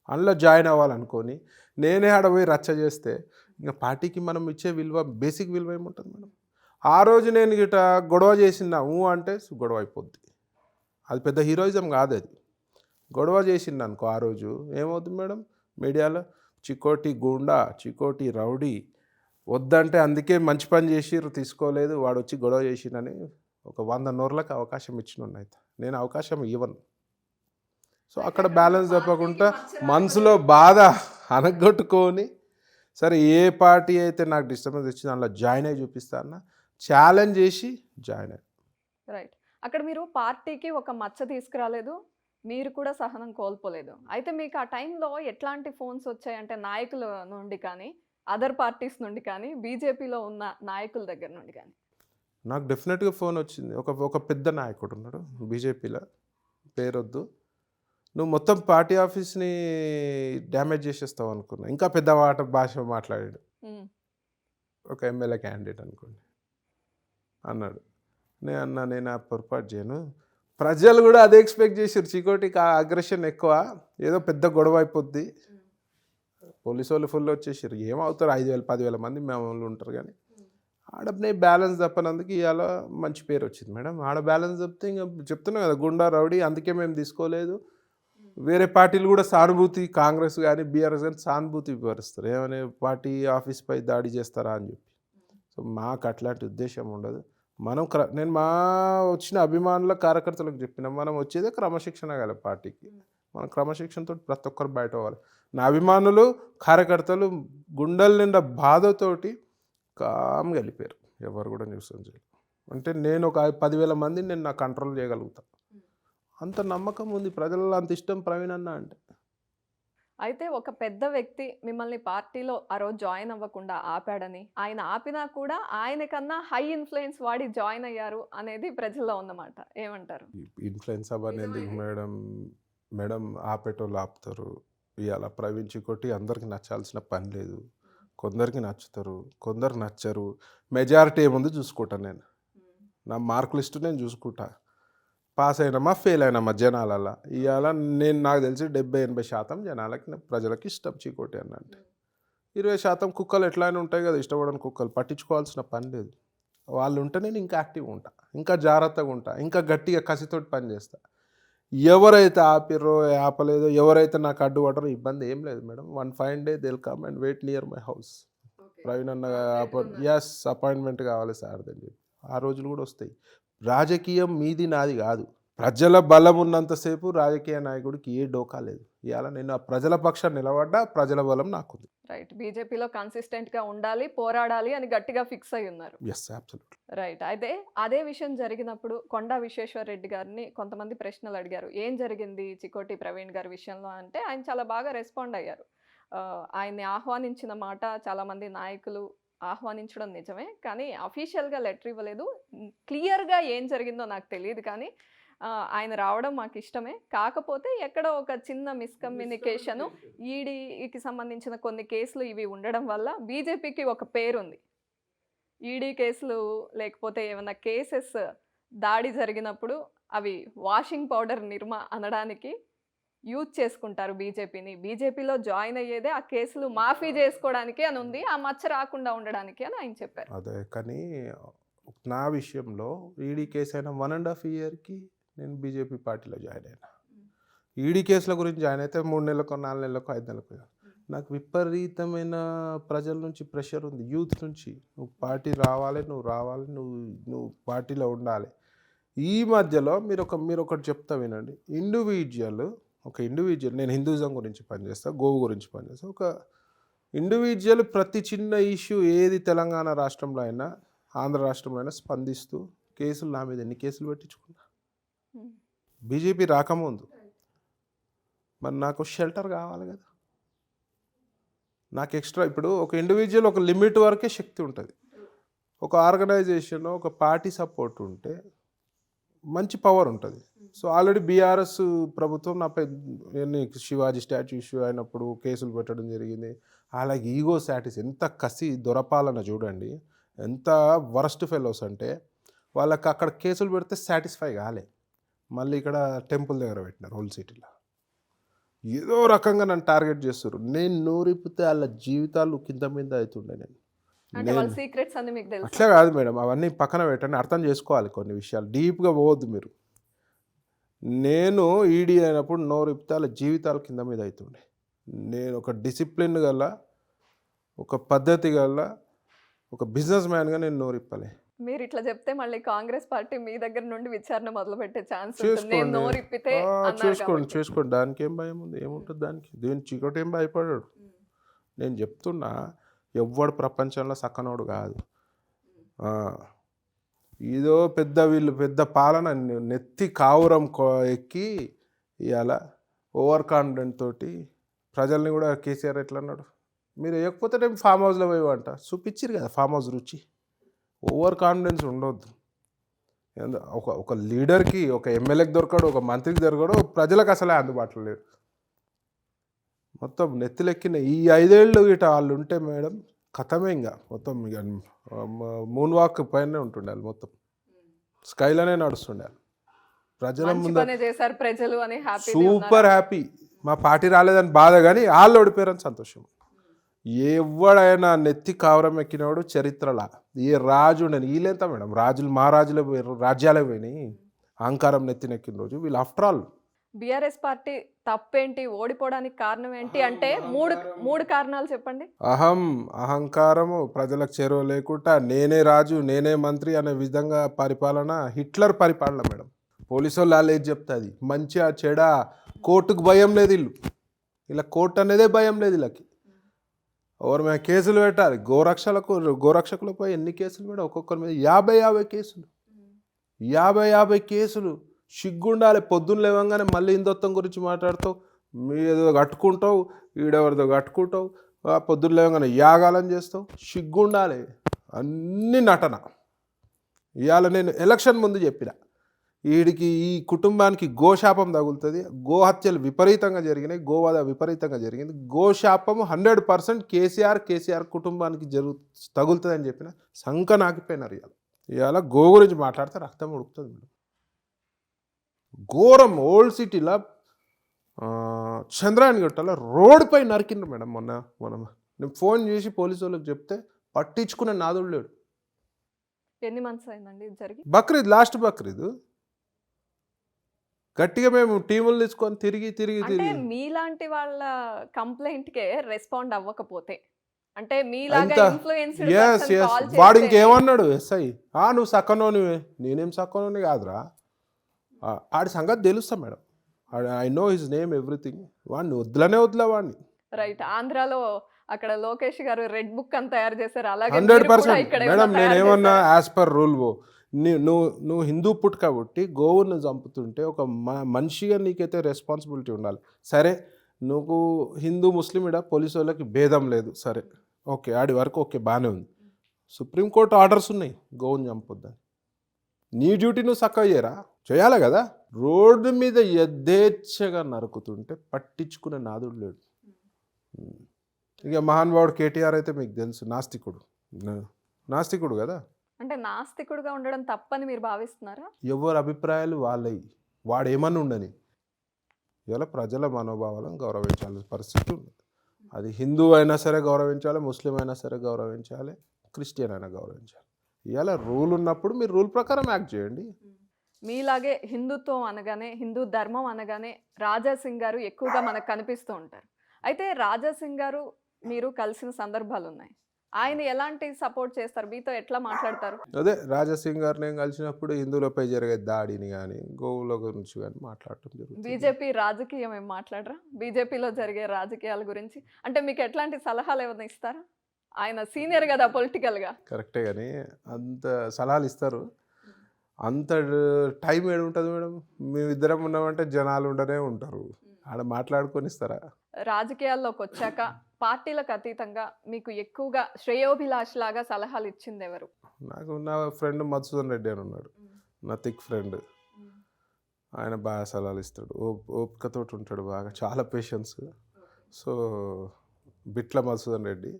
అందులో జాయిన్ అవ్వాలనుకొని నేనే ఆడ పోయి రచ్చ చేస్తే ఇంకా పార్టీకి మనం ఇచ్చే విలువ, బేసిక్ విలువ ఏముంటుంది మేడం? ఆ రోజు నేను గిట గొడవ చేసిన అంటే గొడవ అయిపోద్ది. అది పెద్ద హీరోయిజం కాదు. అది గొడవ చేసింది అనుకో ఆ రోజు ఏమవుతుంది మేడం? మీడియాలో చికోటి గుండా, చికోటి రౌడీ వద్దంటే అందుకే మంచి పని చేసిర్రు, తీసుకోలేదు, వాడు వచ్చి గొడవ చేసిండని ఒక 100 నోర్లకు అవకాశం ఇచ్చినట్టు. నేను అవకాశం ఇవ్వను. సో అక్కడ బ్యాలెన్స్ తప్పకుండా మనసులో బాధ అనగొట్టుకొని, సరే ఏ పార్టీ అయితే నాకు డిస్టర్బెన్స్ ఇచ్చిందో అందులో జాయిన్ అయ్యి చూపిస్తాను, ఛాలెంజ్ చేసి జాయిన్ అయ్యి. రైట్. అక్కడ మీరు పార్టీకి ఒక మచ్చ తీసుకురాలేదు, మీరు కూడా సహనం కోల్పోలేదు. అయితే మీకు ఆ టైంలో ఎట్లాంటి ఫోన్స్ వచ్చాయంటే నాయకుల నుండి కానీ, అదర్ పార్టీస్ నుండి కానీ, బీజేపీలో ఉన్న నాయకుల దగ్గర నుండి కానీ? నాకు డెఫినెట్గా ఫోన్ వచ్చింది. ఒక పెద్ద నాయకుడు ఉన్నాడు బీజేపీలో, పేరొద్దు, నువ్వు మొత్తం పార్టీ ఆఫీస్ని డ్యామేజ్ చేసేస్తావు అనుకున్నా. ఇంకా పెద్ద భాష మాట్లాడాడు. ఒక ఎమ్మెల్యే క్యాండిడేట్ అనుకోండి అన్నాడు. నేను ఆ పొరపాటు చేయను. ప్రజలు కూడా అదే ఎక్స్పెక్ట్ చేశారు. చికోటికి ఆ అగ్రెషన్ ఎక్కువ, ఏదో పెద్ద గొడవ అయిపోద్ది, పోలీసు వాళ్ళు ఫుల్ వచ్చేసారు. ఏమవుతారు, 5,000 10,000 మంది మేము ఉంటారు. కానీ ఆడనే బ్యాలెన్స్ తప్పనందుకు ఇవాళ మంచి పేరు వచ్చింది మేడం. ఆడ బ్యాలెన్స్ తప్పితే ఇంకా చెప్తున్నాం కదా, గుండా రౌడీ, అందుకే మేము తీసుకోలేదు. వేరే పార్టీలు కూడా సానుభూతి, కాంగ్రెస్ కానీ బీఆర్ఎస్ కానీ సానుభూతి వివరిస్తారు, ఏమనే పార్టీ ఆఫీస్పై దాడి చేస్తారా అని చెప్పి. సో మాకు అట్లాంటి ఉద్దేశం ఉండదు. మనం నేను మా వచ్చిన అభిమానుల కార్యకర్తలకు చెప్పిన, మనం వచ్చేదే క్రమశిక్షణ గల పార్టీకి. మనం క్రమశిక్షణతో ప్రతి ఒక్కరు బయట అవ్వాలి. నా అభిమానులు, కార్యకర్తలు గుండెల నిండా బాధతోటి కామ్గా వెళ్ళిపోయారు. ఎవరు కూడా న్యూస్ చేయలేదు. అంటే నేను ఒక 10,000 మందిని నేను నా కంట్రోల్ చేయగలుగుతాను. అంత నమ్మకం ఉంది ప్రజలలో, అంత ఇష్టం ప్రవీణ్ అన్న అంటే. అయితే ఒక పెద్ద వ్యక్తి మిమ్మల్ని పార్టీలో ఆ రోజు జాయిన్ అవ్వకుండా ఆపాడని, ఆయన ఆపినా కూడా ఆయన కన్నా హై ఇన్ఫ్లుయెన్స్ వాడి జాయిన్ అయ్యారు అనేది ప్రజల్లో ఉన్నమాట. ఏమంటారు? ఇన్ఫ్లుయెన్స్ అవ్వని ఎందుకు మేడం? ఆపేటోళ్ళు ఆపుతారు. ఇవాళ ప్రవీణ్ చికోటి అందరికి నచ్చాల్సిన పని లేదు. కొందరికి నచ్చుతారు, కొందరు నచ్చరు. మెజారిటీ ఏముంది చూసుకుంటాను నేను. నా మార్క్ లిస్టు నేను చూసుకుంటా. పాస్ అయినామా, ఫెయిల్ అయినామా జనాలలా. ఇవాళ నాకు తెలిసి 70-80% జనాలకి, ప్రజలకి ఇష్టం చికోటి అని అంటే. 20% కుక్కలు ఎట్లయినా ఉంటాయి కదా, ఇష్టపడని కుక్కలు, పట్టించుకోవాల్సిన పని లేదు. వాళ్ళు ఉంటే నేను ఇంకా యాక్టివ్గా ఉంటా, ఇంకా జాగ్రత్తగా ఉంటా, ఇంకా గట్టిగా కసితోటి పని చేస్తా. ఎవరైతే ఆపిర్రో ఆపలేదో ఎవరైతే నాకు అడ్డుపడరో ఇబ్బంది ఏం లేదు madam. 1 fine day they will come and wait near my house. Praveen అన్న ఎస్ అపాయింట్మెంట్ కావాలి సార్ అని చెప్పి ఆ రోజులు కూడా వస్తాయి. రాజకీయం మీది నాది కాదు. ప్రజల బలం ఉన్నంతసేపు రాజకీయ నాయకుడికి ఏ డోకా లేదు. ఇవాళ నేను ఆ ప్రజల పక్షాన్ని నిలబడ్డా, ప్రజల బలం నాకుంది. రైట్. బీజేపీలో కన్సిస్టెంట్గా ఉండాలి, పోరాడాలి అని గట్టిగా ఫిక్స్ అయి ఉన్నారు. Yes absolutely. రైట్. అయితే అదే విషయం జరిగినప్పుడు కొండా విశ్వేశ్వర్ రెడ్డి గారిని కొంతమంది ప్రశ్నలు అడిగారు. ఏం జరిగింది చికోటి ప్రవీణ్ గారి విషయంలో అంటే ఆయన చాలా బాగా రెస్పాండ్ అయ్యారు. ఆయన్ని ఆహ్వానించిన మాట చాలామంది నాయకులు ఆహ్వానించడం నిజమే, కానీ అఫీషియల్గా లెటర్ ఇవ్వలేదు. క్లియర్గా ఏం జరిగిందో నాకు తెలియదు, కానీ ఆయన రావడం మాకు ఇష్టమే. కాకపోతే ఎక్కడో ఒక చిన్న మిస్కమ్యూనికేషను, ఈడీకి సంబంధించిన కొన్ని కేసులు ఇవి ఉండడం వల్ల బీజేపీకి ఒక పేరుంది. ఈడీ కేసులు లేకపోతే ఏమైనా కేసెస్ దాడి జరిగినప్పుడు అవి వాషింగ్ పౌడర్ నిర్మా అనడానికి యూజ్ చేసుకుంటారు బీజేపీని. బీజేపీలో జాయిన్ అయ్యేదే ఆ కేసులు మాఫీ చేసుకోవడానికి అని ఉంది, ఆ మచ్చ రాకుండా ఉండడానికి అని ఆయన చెప్పారు. అదే కానీ నా విషయంలో ఈడీ కేసు అయిన 1.5 ఇయర్కి నేను బీజేపీ పార్టీలో జాయిన్ అయినా. ఈడీ కేసుల గురించి జాయిన్ అయితే 3 నెలలకు 4 నెలలకు 5 నెలలకు నాకు విపరీతమైన ప్రజల నుంచి ప్రెషర్ ఉంది, యూత్ నుంచి. నువ్వు పార్టీ రావాలి, నువ్వు పార్టీలో ఉండాలి. ఈ మధ్యలో మీరు ఒకటి చెప్తా వినండి. ఒక ఇండివిజువల్ నేను హిందూయిజం గురించి పనిచేస్తా, గోవు గురించి పనిచేస్తా. ఒక ఇండివిజువల్ ప్రతి చిన్న ఇష్యూ ఏది తెలంగాణ రాష్ట్రంలో అయినా ఆంధ్ర రాష్ట్రంలో అయినా స్పందిస్తూ కేసులు నా మీద ఎన్ని కేసులు పెట్టించుకున్నా బీజేపీ రాకముందు. మరి నాకు షెల్టర్ కావాలి కదా, నాకు ఎక్స్ట్రా. ఇప్పుడు ఒక ఇండివిజువల్ ఒక లిమిట్ వరకే శక్తి ఉంటుంది. ఒక ఆర్గనైజేషన్ ఒక పార్టీ సపోర్ట్ ఉంటే మంచి పవర్ ఉంటుంది. సో ఆల్రెడీ బీఆర్ఎస్ ప్రభుత్వం నాపై శివాజీ స్టాచ్యూ ఇష్యూ అయినప్పుడు కేసులు పెట్టడం జరిగింది. అలాగే ఈగో సాటిస్, ఎంత కసి దొరపాలన చూడండి, ఎంత వరస్ట్ ఫెలోస్ అంటే వాళ్ళకి అక్కడ కేసులు పెడితే సాటిస్ఫై కాలే, మళ్ళీ ఇక్కడ టెంపుల్ దగ్గర పెట్టినారు ఓల్డ్ సిటీలో. ఏదో రకంగా నన్ను టార్గెట్ చేస్తారు. నేను నోరిపితే వాళ్ళ జీవితాలు కింద మీద అవుతుండే. అట్లా కాదు మేడం, అవన్నీ పక్కన పెట్టండి, అర్థం చేసుకోవాలి కొన్ని విషయాలు, డీప్గా పోవద్దు మీరు. నేను ఈడీ అయినప్పుడు నోరిపితే వాళ్ళ జీవితాలు కింద మీద అవుతుండే. నేను ఒక డిసిప్లిన్ గల, ఒక పద్ధతి గల, ఒక బిజినెస్ మ్యాన్గా నేను నోరిప్పలే. మీరు ఇట్లా చెప్తే మళ్ళీ కాంగ్రెస్ పార్టీ మీ దగ్గర నుండి విచారణ మొదలు పెట్టే ఛాన్స్ చేసుకోండి. దానికి ఏం భయం ఉంది, ఏముంటుంది దానికి? దేని చీకటి ఏం భయపడాడు. నేను చెప్తున్నా, ఎవ్వడు ప్రపంచంలో సక్కనోడు కాదు. ఏదో వీళ్ళు పెద్ద పాలన నెత్తి కావురం ఎక్కి ఇవాళ ఓవర్ కాన్ఫిడెంట్ తోటి ప్రజల్ని కూడా కేసీఆర్ ఎట్లా అన్నాడు, మీరు వేయకపోతే నేను ఫామ్ హౌస్లో పోయేవంట చూపించారు కదా ఫామ్ హౌస్ రుచి. ఓవర్ కాన్ఫిడెన్స్ ఉండొద్దు. ఒక లీడర్కి, ఒక ఎమ్మెల్యేకి దొరకడు, ఒక మంత్రికి దొరకడు, ప్రజలకు అసలే అందుబాటులో లేడు. మొత్తం నెత్తిలెక్కిన ఈ 5 ఏళ్ళు ఇట వాళ్ళు ఉంటే మేడం కథమే. ఇంకా మొత్తం ఇక మూన్ వాక్ పైనే ఉంటుండాలి, మొత్తం స్కైలోనే నడుస్తుండాలి. ప్రజల ముందు సూపర్ హ్యాపీ. మా పార్టీ రాలేదని బాధ, కానీ వాళ్ళు ఓడిపోయారని సంతోషం. ఎవడైనా నెత్తి కావరం ఎక్కినవాడు చరిత్రలా ఏ రాజు ఉండని. వీళ్ళెంత మేడం రాజులు, మహారాజులే రాజ్యాలే పోయినాయి అహంకారం నెత్తినెక్కిన రోజు. వీళ్ళు ఆఫ్టర్ ఆల్ బీఆర్ఎస్ పార్టీ తప్పేంటి, ఓడిపోవడానికి కారణం ఏంటి అంటే మూడు కారణాలు చెప్పండి. అహంకారము, ప్రజలకు చేరువ లేకుండా నేనే రాజు నేనే మంత్రి అనే విధంగా పరిపాలన, హిట్లర్ పరిపాలన మేడం. పోలీసు వాళ్ళు ఏది చెప్తుంది, మంచిగా చెడా, కోర్టుకు భయం లేదు వీళ్ళు. ఇలా కోర్టు అనేదే భయం లేదు వీళ్ళకి. ఎవరి మీద కేసులు పెట్టాలి, గోరక్షకులపై ఎన్ని కేసులు పెట్టాలి, ఒక్కొక్కరి మీద 50 కేసులు, 50 కేసులు. సిగ్గుండాలి. పొద్దున్న లేవంగానే మళ్ళీ హిందుత్వం గురించి మాట్లాడుతావు, మీ ఏదో కట్టుకుంటావు, ఈడెవరిదో కట్టుకుంటావు, పొద్దున్న లేవంగానే యాగాలని చేస్తావు. సిగ్గుండాలి. అన్ని నటన. ఇవాళ నేను ఎలక్షన్ ముందు చెప్పిన, వీడికి ఈ కుటుంబానికి గోశాపం తగులుతుంది, గోహత్యలు విపరీతంగా జరిగినాయి, గోవధ విపరీతంగా జరిగింది, గోశాపము 100% కేసీఆర్ కుటుంబానికి తగులుతుంది అని చెప్పిన. సంక నాకిపోయినారు. ఇవాళ గో గురించి మాట్లాడితే రక్తం ఉడుకుతుంది. ఘోరం. ఓల్డ్ సిటీలో చంద్రాయణ గట్టలో రోడ్డుపై నరికిండ్రు మేడం. మొన్న నేను ఫోన్ చేసి పోలీసు వాళ్ళకి చెప్తే పట్టించుకునే నాదుడు లేడు. ఎన్ని మంత్స్ అయిందండి జరిగి? బక్రీద్, లాస్ట్ బక్రీద్ గట్టిగా మేము టీములు తీసుకొని తిరిగి అంటే మీలాంటి వాళ్ళ కంప్లైంట్‌కే రెస్పాండ్ అవ్వకపోతే, అంటే మీలాగా అంత influenced as person as call వాడు చేస్తే ఇంకేమన్నాడు ఎస్ఐ నువ్వు సక్కనోనివే నేనేం సక్కనోని కాదురా ఆడి సంగతి తెలుస్తా madam I know his name everything వాడిని వదిలే వాడిని రైట్. ఆంధ్రాలో అక్కడ లోకేష్ గారు రెడ్ బుక్ అని తయారు చేశారు. అలాగే 100% ఇక్కడ మేడం తయారు నేనేమన్నా చేశారా? యాజ్ పర్ రూల్ నువ్వు హిందూ పుట్ కాబట్టి గోవును చంపుతుంటే ఒక మనిషిగా నీకైతే రెస్పాన్సిబిలిటీ ఉండాలి. సరే నువ్వు హిందూ ముస్లిం ఇడ పోలీసు వాళ్ళకి భేదం లేదు, సరే ఓకే ఆడి వరకు ఓకే బాగానే ఉంది. సుప్రీంకోర్టు ఆర్డర్స్ ఉన్నాయి గోవుని చంపొద్దని. నీ డ్యూటీ నువ్వు చక్కగా చేయరా, చేయాలి కదా. రోడ్డు మీద యథేచ్ఛగా నరుకుతుంటే పట్టించుకునే నాదుడు లేడు. ఇక మహానుభావుడు కేటీఆర్ అయితే మీకు తెలుసు నాస్తికుడు కదా. అంటే నాస్తికుడుగా ఉండడం తప్పని మీరు భావిస్తున్నారా? ఎవరి అభిప్రాయాలు వాళ్ళవి, వాడేమని ఉండని. ఇలా ప్రజల మనోభావాలను గౌరవించాల్సిన పరిస్థితి ఉంది. అది హిందూ అయినా సరే గౌరవించాలి, ముస్లిం అయినా సరే గౌరవించాలి, క్రిస్టియన్ అయినా గౌరవించాలి. ఇలా రూల్ ఉన్నప్పుడు మీరు రూల్ ప్రకారం యాక్ట్ చేయండి. మీలాగే హిందుత్వం అనగానే, హిందూ ధర్మం అనగానే రాజా సింగ్ గారు ఎక్కువగా మనకు కనిపిస్తూ ఉంటారు. అయితే రాజా సింగ్ గారు మీరు కలిసిన సందర్భాలు ఉన్నాయి. ఆయన ఎలాంటి సపోర్ట్ చేస్తారు, మీతో ఎట్లా మాట్లాడతారు? అదే రాజాసింగ్ గారు నేను కలిసినప్పుడు హిందువులపై జరిగే దాడిని కానీ గోవుల గురించి కానీ మాట్లాడటం జరుగుతుంది. బీజేపీ రాజకీయం ఏం మాట్లాడరా? బీజేపీలో జరిగే రాజకీయాల గురించి అంటే మీకు ఎట్లాంటి సలహాలు ఏమైనా ఇస్తారా? ఆయన సీనియర్ కదా పొలిటికల్గా. కరెక్టే కానీ అంత సలహాలు ఇస్తారు. అంత టైం ఏడు ఉంటుంది మేడం. మేమిద్దరం ఉన్నామంటే జనాలు ఉండనే ఉంటారు, ఆడ మాట్లాడుకొని ఇస్తారా? రాజకీయాల్లోకి వచ్చాక పార్టీలకు అతీతంగా మీకు ఎక్కువగా శ్రేయోభిలాష్ లాగా సలహాలు ఇచ్చింది ఎవరు? నాకు నా ఫ్రెండ్ మధుసూదన్ రెడ్డి అని ఉన్నాడు, నా థిక్ ఫ్రెండ్. ఆయన బాగా సలహాలు ఇస్తాడు, ఓపికతోటి ఉంటాడు, బాగా చాలా పేషెన్స్. సో బిట్ల మధుసూదన్ రెడ్డి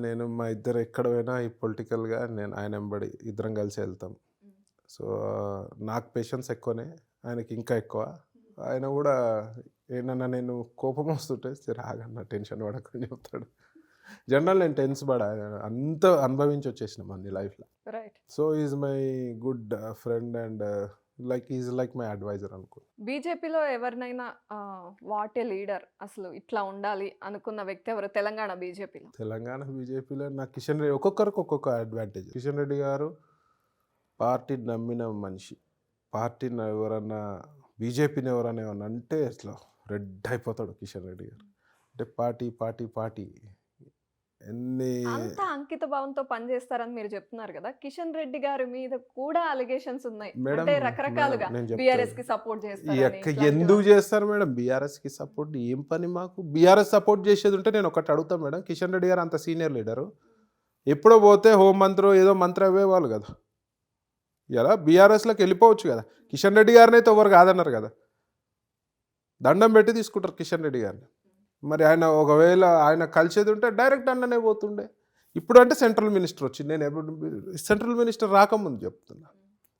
నేను మా ఇద్దరు ఎక్కడ పోయినా ఈ పొలిటికల్గా ఆయన వెంబడి ఇద్దరం కలిసి వెళ్తాం. సో నాకు పేషెన్స్ ఎక్కువనే, ఆయనకి ఇంకా ఎక్కువ. ఆయన కూడా ఏంటన్నా నేను కోపం వస్తుంటే సరే ఆగన్న టెన్షన్ పడకుండా చెప్తాడు. జనరల్ నేను టెన్స్ అంత అనుభవించి వచ్చేసిన మన లైఫ్లో. Right. So is my good friend and is like my advisor అనుకో. బీజేపీలో ఎవరినైనా వాట్ ఏ లీడర్, అసలు ఇట్లా ఉండాలి అనుకున్న వ్యక్తి ఎవరు తెలంగాణ బీజేపీలో? తెలంగాణ బీజేపీలో నాకు కిషన్ రెడ్డి, ఒక్కొక్కరికి ఒక్కొక్క అడ్వాంటేజ్. కిషన్ రెడ్డి గారు పార్టీని నమ్మిన మనిషి. పార్టీని ఎవరన్నా బీజేపీని ఎవరన్నా ఏమన్నా అంటే అట్లా రెడ్ అయిపోతాడు కిషన్ రెడ్డి గారు. అంటే పార్టీ ఎన్ని అంత అంకిత భావంతో పనిచేస్తారని మీరు చెప్తున్నారు కదా. కిషన్ రెడ్డి గారి మీద కూడా అలిగేషన్స్ ఉన్నాయి, మేడం, అంటే రకరకాలుగా నేను చెప్తాను. బీఆర్ఎస్ కి సపోర్ట్ చేస్తారు. ఎందుకు చేస్తారు మేడం బీఆర్ఎస్కి సపోర్ట్? ఏం పని మాకు? బీఆర్ఎస్ సపోర్ట్ చేసేది ఉంటే నేను ఒకటి అడుగుతాను మేడం, కిషన్ రెడ్డి గారు అంత సీనియర్ లీడరు, ఎప్పుడో పోతే హోంమంత్రి ఏదో మంత్రి అవ్వేవాళ్ళు కదా. ఇలా బీఆర్ఎస్లోకి వెళ్ళిపోవచ్చు కదా. కిషన్ రెడ్డి గారిని అయితే ఎవరు కాదన్నారు కదా, దండం పెట్టి తీసుకుంటారు కిషన్ రెడ్డి గారిని. మరి ఆయన ఒకవేళ ఆయన కలిసేది ఉంటే డైరెక్ట్ అన్ననే పోతుండే. ఇప్పుడు అంటే సెంట్రల్ మినిస్టర్ వచ్చింది, నేను ఎప్పుడు సెంట్రల్ మినిస్టర్ రాకముందు చెప్తున్నా.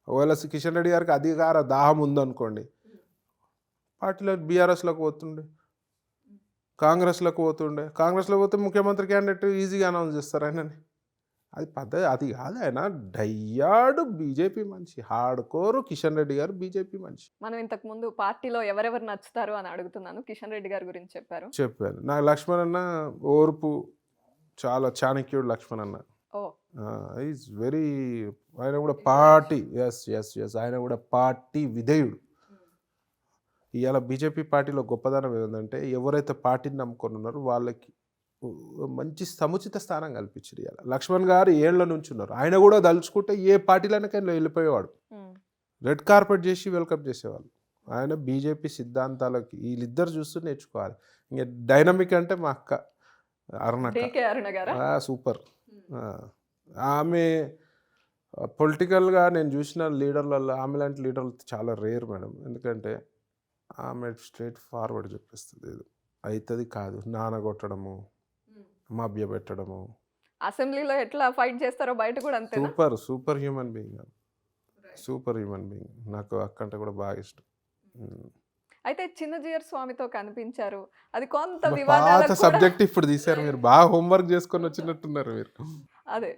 ఒకవేళ కిషన్ రెడ్డి గారికి అధికార దాహం ఉందనుకోండి, పార్టీలో బీఆర్ఎస్లోకి పోతుండే, కాంగ్రెస్లోకి పోతుండే. కాంగ్రెస్లో పోతే ముఖ్యమంత్రి క్యాండిడేట్ ఈజీగా అనౌన్స్ చేస్తారు ఆయనని. అది పద్ధతి అది కాదు. ఆయన డయ్యాడు బీజేపీ మనిషి, హార్డ్కోరు కిషన్ రెడ్డి గారు బీజేపీ మనిషి. మనం ఇంతకు ముందు పార్టీలో ఎవరెవరు నచ్చుతారు అని అడుగుతున్నాను, కిషన్ రెడ్డి గారి గురించి చెప్పారు. నాకు లక్ష్మణ్ అన్న ఓర్పు, చాలా చాణక్యుడు లక్ష్మణ్ అన్న. ఈజ్ వెరీ, ఆయన కూడా పార్టీ ఆయన కూడా పార్టీ విధేయుడు. ఇవాళ బీజేపీ పార్టీలో గొప్పదనం ఏంటంటే ఎవరైతే పార్టీని నమ్ముకొని ఉన్నారో వాళ్ళకి మంచి సముచిత స్థానం కల్పించారు. ఇవాళ లక్ష్మణ్ గారు ఏళ్ల నుంచి ఉన్నారు, ఆయన కూడా దలుచుకుంటే ఏ పార్టీలైనా వెళ్ళిపోయేవాడు, రెడ్ కార్పెట్ చేసి వెల్కమ్ చేసేవాళ్ళు. ఆయన బీజేపీ సిద్ధాంతాలకి వీళ్ళిద్దరు చూస్తూ నేర్చుకోవాలి. ఇంకా డైనమిక్ అంటే మా అక్క అరుణ సూపర్. ఆమె పొలిటికల్గా నేను చూసిన లీడర్లలో ఆమె లాంటి లీడర్లు చాలా రేర్ మేడం. ఎందుకంటే ఆమె స్ట్రైట్ ఫార్వర్డ్ చెప్పేస్తుంది, అవుతుంది కాదు, నానగొట్టడము, మభ్యపెట్టడము. అసెంబ్లీలో ఎట్లా ఫైట్ చేస్తారో బయట కూడా అంతే. Super human being, super human being. నాకు అక్కంటే కూడా బాగా ఇష్టం. అయితే చిన్నజీయర్ స్వామితో కనిపించారు, అది కొంత పాత సబ్జెక్ట్ ఇప్పుడు తీశారు మీరు, బాగా హోంవర్క్ చేసుకొని వచ్చినట్టున్నారు మీరు. అదే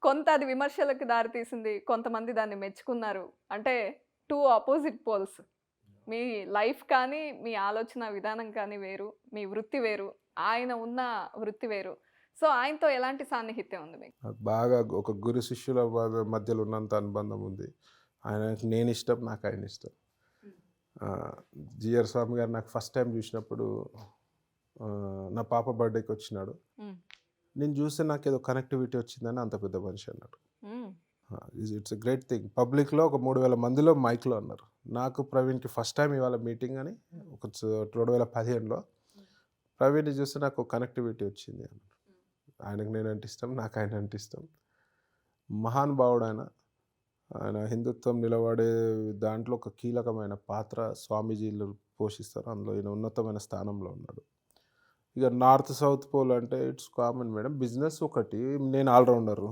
కొంత అది విమర్శలకు దారితీసింది, కొంతమంది దాన్ని మెచ్చుకున్నారు. అంటే టూ ఆపోజిట్ పోల్స్, మీ లైఫ్ కానీ, మీ ఆలోచన విధానం కానీ వేరు. మీ వృత్తి వేరు. ఆయన ఉన్న వృత్తి వేరు. సో, ఆయనతో ఎలాంటి సాన్నిహిత్యం ఉంది మీకు? నాకు బాగా ఒక గురు శిష్యుల మధ్యలో ఉన్నంత అనుబంధం ఉంది. ఆయనకి నేను ఇష్టం, నాకు ఆయన ఇష్టం. జిఆర్ స్వామి గారు నాకు ఫస్ట్ టైం చూసినప్పుడు నా పాప బర్త్డేకి వచ్చినాడు. నేను చూస్తే నాకు ఏదో కనెక్టివిటీ వచ్చిందని అంత పెద్ద మనిషి అన్నాడు. It's a great thing. పబ్లిక్లో ఒక 3000 మందిలో మైక్లో అన్నారు. నాకు ప్రవీణ్కి ఫస్ట్ టైం ఇవాళ మీటింగ్ అని ఒక 2015లో ప్రవీణ్ని చూస్తే నాకు కనెక్టివిటీ వచ్చింది అన్నాడు. ఆయనకు నేనంటే ఇష్టం, నాకు ఆయన అంటే ఇష్టం. మహానుభావుడు ఆయన హిందుత్వం నిలబడే దాంట్లో ఒక కీలకమైన పాత్ర స్వామీజీలు పోషిస్తారు. అందులో ఈయన ఉన్నతమైన స్థానంలో ఉన్నాడు. ఇక నార్త్ సౌత్ పోల్ అంటే ఇట్స్ కామన్ మేడం. బిజినెస్ ఒకటి, నేను ఆల్రౌండరు.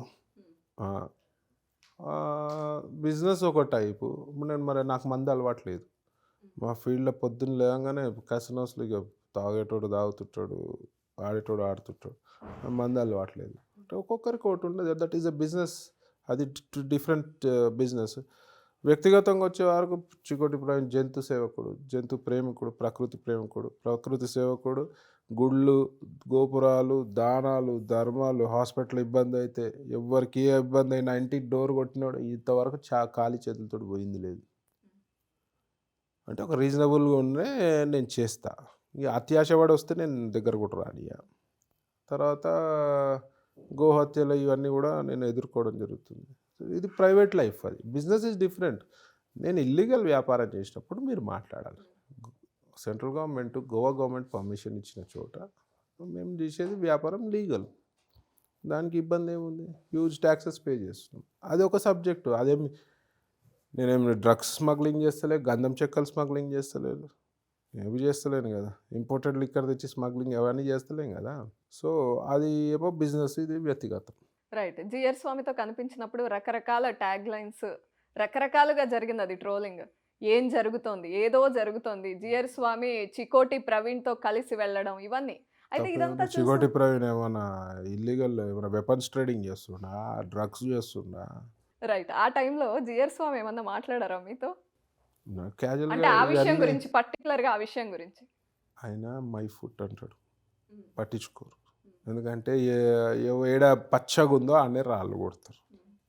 బిజినెస్ ఒక టైపు. మరి నాకు మంది అలవాట్లేదు. మా ఫీల్డ్లో పొద్దున్న లేవగానే కసినోస్లో ఇక తాగేటోడు తాగుతుంటాడు, ఆడేటోడు ఆడుతుంటాడు. మంది అలవాట్లేదు. అంటే ఒక్కొక్కరికి ఒకటి ఉండదు. That is a business. అది డిఫరెంట్ బిజినెస్. వ్యక్తిగతంగా వచ్చే వరకు చికోటి ప్రవీణ్ జంతు సేవకుడు, జంతు ప్రేమికుడు, ప్రకృతి ప్రేమికుడు, ప్రకృతి సేవకుడు. గుళ్ళు, గోపురాలు, దానాలు, ధర్మాలు, హాస్పిటల్ ఇబ్బంది అయితే ఎవరికి ఏ ఇబ్బంది అయినా ఇంటికి డోర్ కొట్టినాడు ఇంతవరకు ఖాళీ చేతులతో పోయింది లేదు. అంటే ఒక రీజనబుల్గా ఉండే నేను చేస్తా. ఇక అత్యాశపడి వస్తే నేను దగ్గర కూడా రాని. తర్వాత గోహత్యలు ఇవన్నీ కూడా నేను ఎదుర్కోవడం జరుగుతుంది. ఇది ప్రైవేట్ లైఫ్. అది బిజినెస్ ఈజ్ డిఫరెంట్. నేను ఇల్లీగల్ వ్యాపారం చేసినప్పుడు మీరు మాట్లాడాలి. Central government, Goa government permission ఇచ్చిన చోట మేము చేసేది వ్యాపారం లీగల్. దానికి ఇబ్బంది ఏముంది? హ్యూజ్ ట్యాక్సెస్ పే చేస్తున్నాం. అది ఒక సబ్జెక్టు. అదేమి నేనేమి డ్రగ్స్ స్మగ్లింగ్ చేస్తలే, గంధం చెక్కలు స్మగ్లింగ్ చేస్తలేదు, ఏవి చేస్తలేను కదా. ఇంపోర్టెడ్ లిక్కర్ తెచ్చి స్మగ్లింగ్ అవన్నీ చేస్తలేం కదా. సో అది ఏమో బిజినెస్, ఇది వ్యక్తిగతం. రైట్. జిఆర్ స్వామితో కనిపించినప్పుడు రకరకాల ట్యాగ్ లైన్స్, రకరకాలుగా జరిగింది అది ట్రోలింగ్. ఏం జరుగుతోంది? ఏదో జరుగుతోంది. జిఆర్ స్వామి చికోటి ప్రవీణ్తో కలిసి వెళ్ళడం ఇవన్నీ. అయితే ఇదంతా చికోటి ప్రవీణ్ ఏమన్నా ఇల్లీగల్ ఏమైనా వెపన్స్ ట్రేడింగ్ చేస్తుండా, డ్రగ్స్ చేస్తుండా? రైట్. ఆ టైంలో జిఆర్ స్వామి ఏమన్నా మాట్లాడారా మీతో? అంటే క్యాజువల్గా ఆ విషయం గురించి, పర్టికులర్గా ఆ విషయం గురించి. ఆయన మై ఫుట్ అంటాడు, పట్టించుకోరు. ఎందుకంటే ఏడ పచ్చగా ఉందో అనే రాళ్ళు కొడతారు,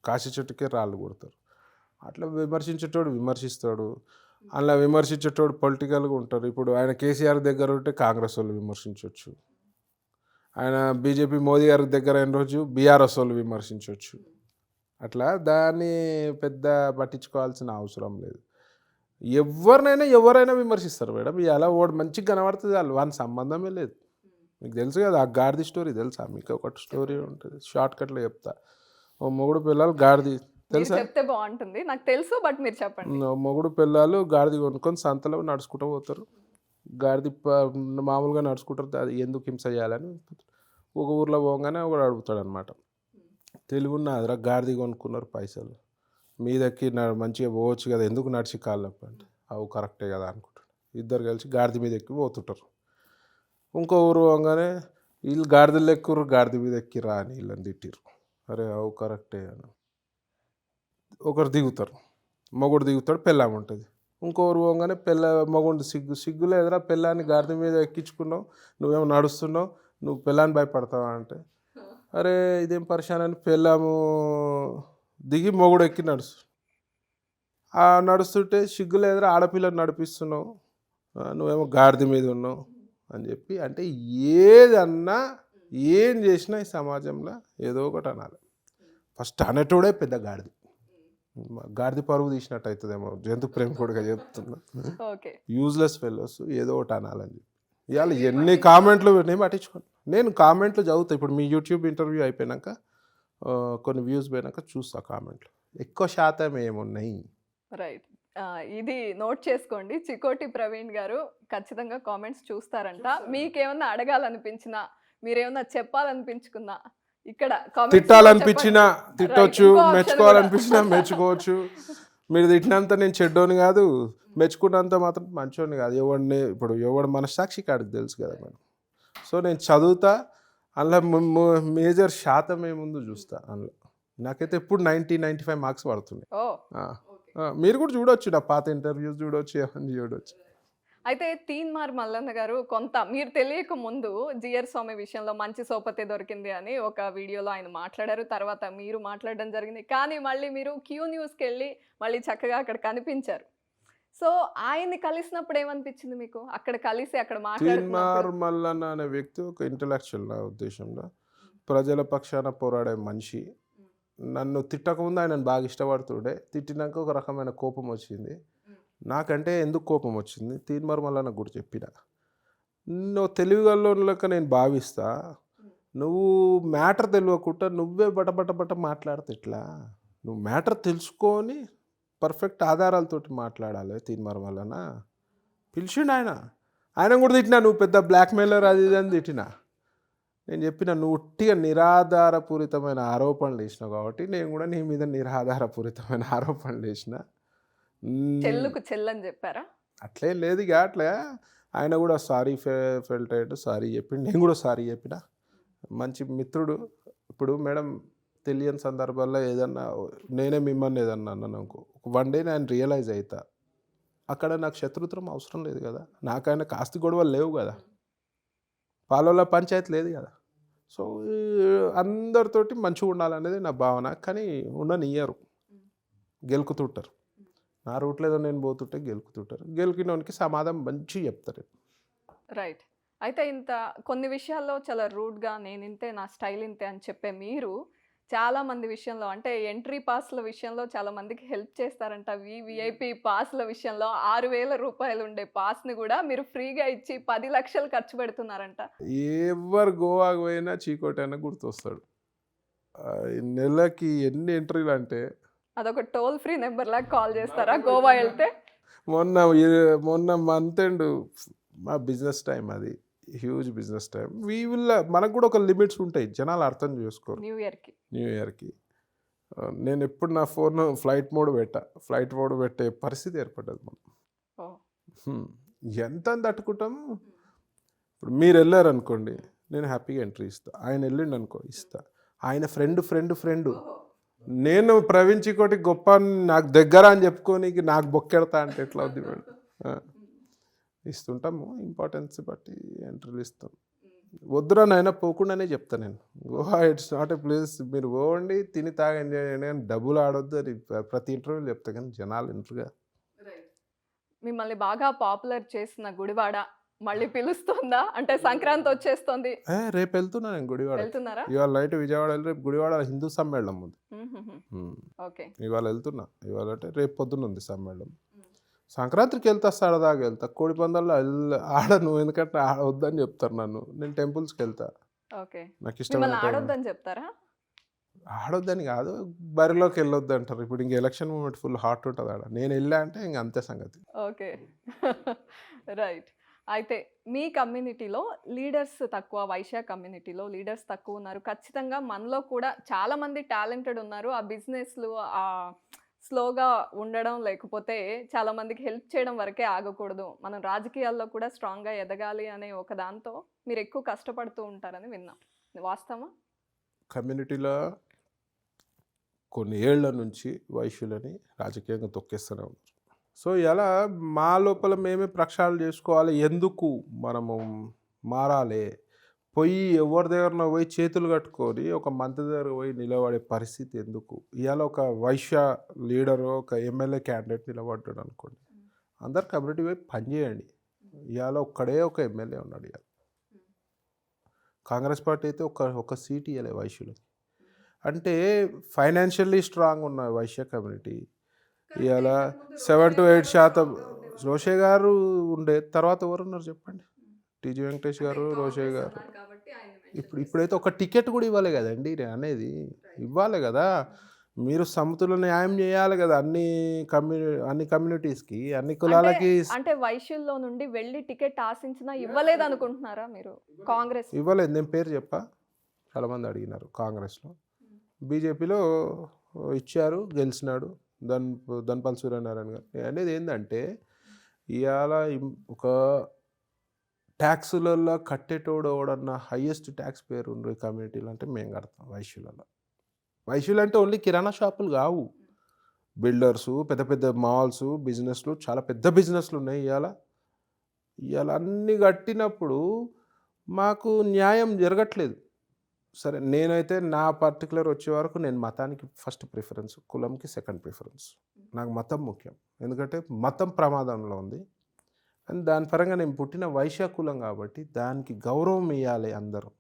కాశీ చెట్టుకే రాళ్ళు కొడతారు. అట్లా విమర్శించేటోడు విమర్శిస్తాడు. అలా విమర్శించేటోడు పొలిటికల్గా ఉంటారు. ఇప్పుడు ఆయన కేసీఆర్ దగ్గర ఉంటే కాంగ్రెస్ వాళ్ళు విమర్శించవచ్చు, ఆయన బీజేపీ మోదీ గారి దగ్గర అయిన రోజు బీఆర్ఎస్ వాళ్ళు విమర్శించవచ్చు. అట్లా దాన్ని పెద్ద పట్టించుకోవాల్సిన అవసరం లేదు. ఎవరైనా విమర్శిస్తారు మేడం. ఇలా ఓడి మంచిగా కనబడుతుంది వాళ్ళు, వాని సంబంధమే లేదు. మీకు తెలుసు కదా ఆ గాడిది స్టోరీ తెలుసా మీకు? ఒకటి స్టోరీ ఉంటుంది, షార్ట్ కట్లో చెప్తా. ఓ మొగుడు పిల్లలు గాడిది తెలుసా? చెప్తే బాగుంటుంది. నాకు తెలుసు, బట్ మీరు చెప్పండి. మొగుడు పిల్లలు గాడిది కొనుక్కొని సంతలో నడుచుకుంటూ పోతారు. గాడిది మామూలుగా నడుచుకుంటారు. అది ఎందుకు హింస చేయాలని ఒక ఊర్లో పోగానే ఒకడు అడుగుతాడు అనమాట. తెలుగున్న అదరా గాడిది కొనుక్కున్నారు, పైసలు మీదకి మంచిగా పోవచ్చు కదా, ఎందుకు నడిచి కాళ్ళు అంటే అవు కరెక్టే కదా అనుకుంటాడు. ఇద్దరు కలిసి గాడిద మీద ఎక్కి పోతుంటారు. ఇంకో ఊరు పోగానే వీళ్ళు గాడిదలు ఎక్కురు, గాడిద మీద ఎక్కిరా అని వీళ్ళని తిట్టిరు. అరే అవు కరెక్టే అని ఒకరు దిగుతారు, మొగుడు దిగుతాడు, పెళ్ళాం ఉంటుంది. ఇంకో ఊరు పోగానే మగుడు సిగ్గు లేదురా, పెళ్ళాన్ని గాడిద మీద ఎక్కించుకున్నావు, నువ్వేమో నడుస్తున్నావు, నువ్వు పెళ్ళాన్ని భయపడతావా అంటే అరే ఇదేం పరిశాన్ అని పెళ్ళాము దిగి మొగుడు ఎక్కి నడుస్తుంటే సిగ్గు లేదురా, ఆడపిల్లని నడిపిస్తున్నావు, నువ్వేమో గాడిద మీద ఉన్నావు అని చెప్పి. అంటే ఏదన్నా ఏం చేసినా ఈ సమాజంలో ఏదో ఒకటి అనాలి. ఫస్ట్ అనేటోడే పెద్ద గాడిది. గాడిది పరువు తీసినట్టు అవుతుందేమో, జంతు ప్రేమికుడిగా చెప్తున్నా. యూజ్లెస్ ఫెలోస్ ఏదో ఒకటి అనాలని చెప్పి. ఇవాళ ఎన్ని కామెంట్లు నేను పట్టించుకోను. నేను కామెంట్లు చదువుతా. ఇప్పుడు మీ యూట్యూబ్ ఇంటర్వ్యూ అయిపోయినాక కొన్ని వ్యూస్ పోయినాక చూస్తా కామెంట్లు. ఎక్కువ శాతం ఏమున్నాయి. రైట్. ఇది నోట్ చేసుకోండి. చికోటి ప్రవీణ్ గారు ఖచ్చితంగా కామెంట్స్ చూస్తారంట. మీకేమన్నా అడగాలనిపించినా, మీరేమన్నా చెప్పాలనిపించుకున్నా, ఇక్కడ తిట్టాలనిపించినా తిట్టొచ్చు, మెచ్చుకోవాలనిపించినా మెచ్చుకోవచ్చు. మీరు తిట్టినంత నేను చెడ్డోని కాదు, మెచ్చుకున్నంత మాత్రం మంచోని కాదు. ఎవడు మనస్సాక్షి కాడికి తెలుసు కదా మేడం. సో నేను చదువుతా, అందులో మేజర్ శాతం ఏముందో చూస్తా. అందులో నాకైతే ఎప్పుడు 90-95 మార్క్స్ పడుతున్నాయి. మీరు కూడా చూడొచ్చు, నా పాత ఇంటర్వ్యూస్ చూడొచ్చు, అవన్నీ చూడొచ్చు. అయితే తీన్మార్ మల్లన్న గారు కొంత మీరు తెలియక ముందు జిఆర్ స్వామి విషయంలో మంచి సోపతి దొరికింది అని ఒక వీడియోలో ఆయన మాట్లాడారు. తర్వాత మీరు మాట్లాడడం జరిగింది. కానీ మళ్ళీ మీరు క్యూ న్యూస్‌కి వెళ్ళి మళ్ళీ చక్కగా అక్కడ కనిపించారు. సో, ఆయన్ని కలిసినప్పుడు ఏమనిపించింది మీకు? అక్కడ కలిసి అక్కడ తీన్మార్ మాట్లాడుతున్నప్పుడు? మల్లన్న అనే వ్యక్తి ఒక ఇంటలెక్చువల్ నా ఉద్దేశంలో. ప్రజల పక్షాన పోరాడే మనిషి. నన్ను తిట్టకముందు ఆయనను బాగా ఇష్టపడుతుండే. తిట్టినాక ఒక రకమైన కోపం వచ్చింది. నాకంటే ఎందుకు కోపం వచ్చింది, తీన్మార్ మల్లన్నకు కూడా చెప్పిన. నువ్వు తెలివిగల్లోని లెక్క నేను భావిస్తా. నువ్వు మ్యాటర్ తెలియకుండా నువ్వే బట మాట్లాడితే ఎట్లా? నువ్వు మ్యాటర్ తెలుసుకొని పర్ఫెక్ట్ ఆధారాలతోటి మాట్లాడాలి. తీన్మార్ మల్లన్న పిలిచిండు ఆయన కూడా తిట్టినా, నువ్వు పెద్ద బ్లాక్మెయిలర్ అది ఇది అని తిట్టినా. నేను చెప్పిన, నువ్వు ఉట్టిగా నిరాధారపూరితమైన ఆరోపణలు వేసినావు కాబట్టి నేను కూడా నీ మీద నిరాధారపూరితమైన ఆరోపణలు వేసిన. చెల్లుకు చెల్లని చెప్పారా? అట్లేం లేదు ఇక. అట్లా ఆయన కూడా సారీ ఫెల్ట్ అయ్యాడు, సారీ చెప్పిండు. నేను కూడా సారీ చెప్పిన. మంచి మిత్రుడు. ఇప్పుడు మేడం తెలియని సందర్భాల్లో ఏదన్నా నేనే మిమ్మల్ని ఏదన్నా అన్నాను అనుకో, వన్ డే నేను రియలైజ్ అవుతా, అక్కడ నాకు శత్రుత్వం అవసరం లేదు కదా, నాకైనా ఆస్తి గొడవలు లేవు కదా, పాలల పంచాయతీ లేదు కదా. సో అందరితోటి మంచిగా ఉండాలనేది నా భావన. కానీ ఉండనియ్యరు, గెలుకుతుంటారు. నా రూట్లో ఏదో నేను పోతుంటే గెలుకుతుంటారు. గెలికినోనికి సమాధానం మంచిగా చెప్తారు. రైట్. అయితే ఇంత కొన్ని విషయాల్లో చాలా రూడ్‌గా నేను ఇంతే, నా స్టైల్ ఇంతే అని చెప్పే మీరు చాలా మంది విషయంలో అంటే ఎంట్రీ పాస్‌ల విషయంలో చాలా మందికి హెల్ప్ చేస్తారంట. వీఐపీ పాస్‌ల విషయంలో రూ. 6,000 ఉండే పాస్‌ని కూడా మీరు ఫ్రీగా ఇచ్చి 10 లక్షలు ఖర్చు పెడుతున్నారంట. ఎవరు గోవాకు పోయినా చీకోటి అన్న గుర్తొస్తాడు. నెలకి ఎన్ని ఎంట్రీలు అంటే అదొక టోల్ ఫ్రీ నెంబర్ లాగా కాల్ చేస్తారా గోవా వెళ్తే? మొన్న మంత్ ఎండ్ మా బిజినెస్ టైం, అది హ్యూజ్ బిజినెస్ టైం. మనకు కూడా ఒక లిమిట్స్ ఉంటాయి, జనాలు అర్థం చేసుకోరు. న్యూ ఇయర్కి నేను ఎప్పుడు నా ఫోన్ ఫ్లైట్ మోడ్ పెట్టే పరిస్థితి ఏర్పడ్డది. మనం ఎంత అని తట్టుకుంటాము. ఇప్పుడు మీరు వెళ్ళారు అనుకోండి, నేను హ్యాపీగా ఎంట్రీ ఇస్తా. ఆయన వెళ్ళిండు అనుకో, ఇస్తా. ఆయన ఫ్రెండ్ నేను ప్రవీణ్ చికోటి గొప్ప నాకు దగ్గర అని చెప్పుకోనికి నాకు బొక్కెడతా అంటే ఎట్లా అవుద్ది మేడం? ఇస్తుంటాము, ఇంపార్టెన్స్ బట్టి ఎంట్రీలు ఇస్తాం. వద్దురా నాయన పోకుండానే చెప్తాను నేను, Goa it's not a place, మీరు పోండి తిని తాగి ఎంజాయ్ చేయండి కానీ డబ్బులు ఆడొద్దు అని ప్రతి ఇంటర్వ్యూలు చెప్తా. కానీ జనాలు ఇంటర్వ్యూగా మిమ్మల్ని బాగా పాపులర్ చేసిన గుడివాడ మళ్ళీ పిలుస్తుందా? అంటే సంక్రాంతి వచ్చేస్తుంది, రేపు వెళ్తున్నా నేను గుడివాడ. వెళ్తున్నారా? ఇవాళ నైట్ విజయవాడ వెళ్ళి రేపు గుడివాడ హిందూ సమ్మేళనం ఉంది. ఓకే. ఇవాళ వెళ్తున్నా. ఇవాళ అంటే రేపు పొద్దున్న ఉంది సమ్మేళనం. సంక్రాంతికి వెళ్తా, సరదాగా వెళ్తా. కోడి పందాల్లో ఆడను, ఎందుకంటే వద్దని చెప్తారు నన్ను. నేను టెంపుల్స్కి వెళ్తా. ఓకే. నాకు ఇష్టమైన ఆడొద్దని చెప్తారా? ఆడొద్దని కాదు, బరిలోకి వెళ్ళొద్దు అంటారు. ఇప్పుడు ఇంక ఎలక్షన్ మూమెంట్ ఫుల్ హాట్ ఉంటుంది ఆడ. నేను వెళ్ళా అంటే ఇంక అంతే సంగతి. ఓకే. రైట్. అయితే మీ కమ్యూనిటీలో లీడర్స్ తక్కువ, వైశ్య కమ్యూనిటీలో లీడర్స్ తక్కువ ఉన్నారు. ఖచ్చితంగా మనలో కూడా చాలామంది టాలెంటెడ్ ఉన్నారు. ఆ బిజినెస్లు స్లోగా ఉండడం, లేకపోతే చాలామందికి హెల్ప్ చేయడం వరకే ఆగకూడదు, మనం రాజకీయాల్లో కూడా స్ట్రాంగ్గా ఎదగాలి అనే ఒక దాంతో మీరు ఎక్కువ కష్టపడుతూ ఉంటారని విన్నాం. వాస్తవమా? కమ్యూనిటీలో కొన్ని ఏళ్ల నుంచి వైశ్యులని రాజకీయంగా తొక్కేస్తూనే ఉన్నారు. సో ఇలా మా లోపల మేమే ప్రక్షాళన చేసుకోవాలి. ఎందుకు మనము మారాలి? పోయి ఎవరి దగ్గర పోయి చేతులు కట్టుకొని ఒక మంత్రి దగ్గర పోయి నిలబడే పరిస్థితి ఎందుకు? ఇవాళ ఒక వైశ్య లీడర్, ఒక ఎమ్మెల్యే క్యాండిడేట్ నిలబడ్డాడు అనుకోండి, అందరు కమ్యూనిటీ వైపు పనిచేయండి. ఇవాళ ఒక్కడే ఒక ఎమ్మెల్యే ఉన్నాడు. ఇవాళ కాంగ్రెస్ పార్టీ అయితే ఒక సీట్ ఇవ్వలే వైశ్యులకి. అంటే ఫైనాన్షియల్లీ స్ట్రాంగ్ ఉన్న వైశ్య కమ్యూనిటీ ఇవాళ 7 to 8% రోషే గారు ఉండే, తర్వాత ఎవరున్నారు చెప్పండి? టీజీ వెంకటేష్ గారు, రోషే గారు. ఇప్పుడైతే ఒక టికెట్ కూడా ఇవ్వాలి కదండి. అనేది ఇవ్వాలి కదా. మీరు సమతుల న్యాయం చేయాలి కదా అన్ని కమ్యూనిటీస్కి, అన్ని కులాలకి. అంటే వైశ్యుల్లో నుండి వెళ్ళి టికెట్ ఆశించినా ఇవ్వలేదు అనుకుంటున్నారా మీరు? కాంగ్రెస్ ఇవ్వలేదు. నేను పేరు చెప్పా, చాలామంది అడిగినారు. కాంగ్రెస్లో, బీజేపీలో ఇచ్చారు, గెలిచినాడు ధన్పాల్ సూర్యనారాయణ గారు. అనేది ఏంటంటే ఇవాళ ఒక ట్యాక్సులలో కట్టేటోడు ఎవడన్నా హయ్యెస్ట్ ట్యాక్స్ పేరు ఉండే కమ్యూనిటీలు అంటే మేము కడతాం వైశ్యులలో. వైశ్యులు అంటే ఓన్లీ కిరాణా షాపులు కావు, బిల్డర్సు, పెద్ద పెద్ద మాల్స్, బిజినెస్లు, చాలా పెద్ద బిజినెస్లు ఉన్నాయి ఇవాళ. ఇవాళ అన్నీ కట్టినప్పుడు మాకు న్యాయం జరగట్లేదు. సరే, నేనైతే నా పర్టికులర్ వచ్చే వరకు నేను మతానికి ఫస్ట్ ప్రిఫరెన్స్, కులంకి సెకండ్ ప్రిఫరెన్స్. నాకు మతం ముఖ్యం, ఎందుకంటే మతం ప్రమాదంలో ఉంది. అండ్ దాని పరంగా నేను పుట్టిన వైశ్య కులం కాబట్టి దానికి గౌరవం ఇవ్వాలి అందరూ,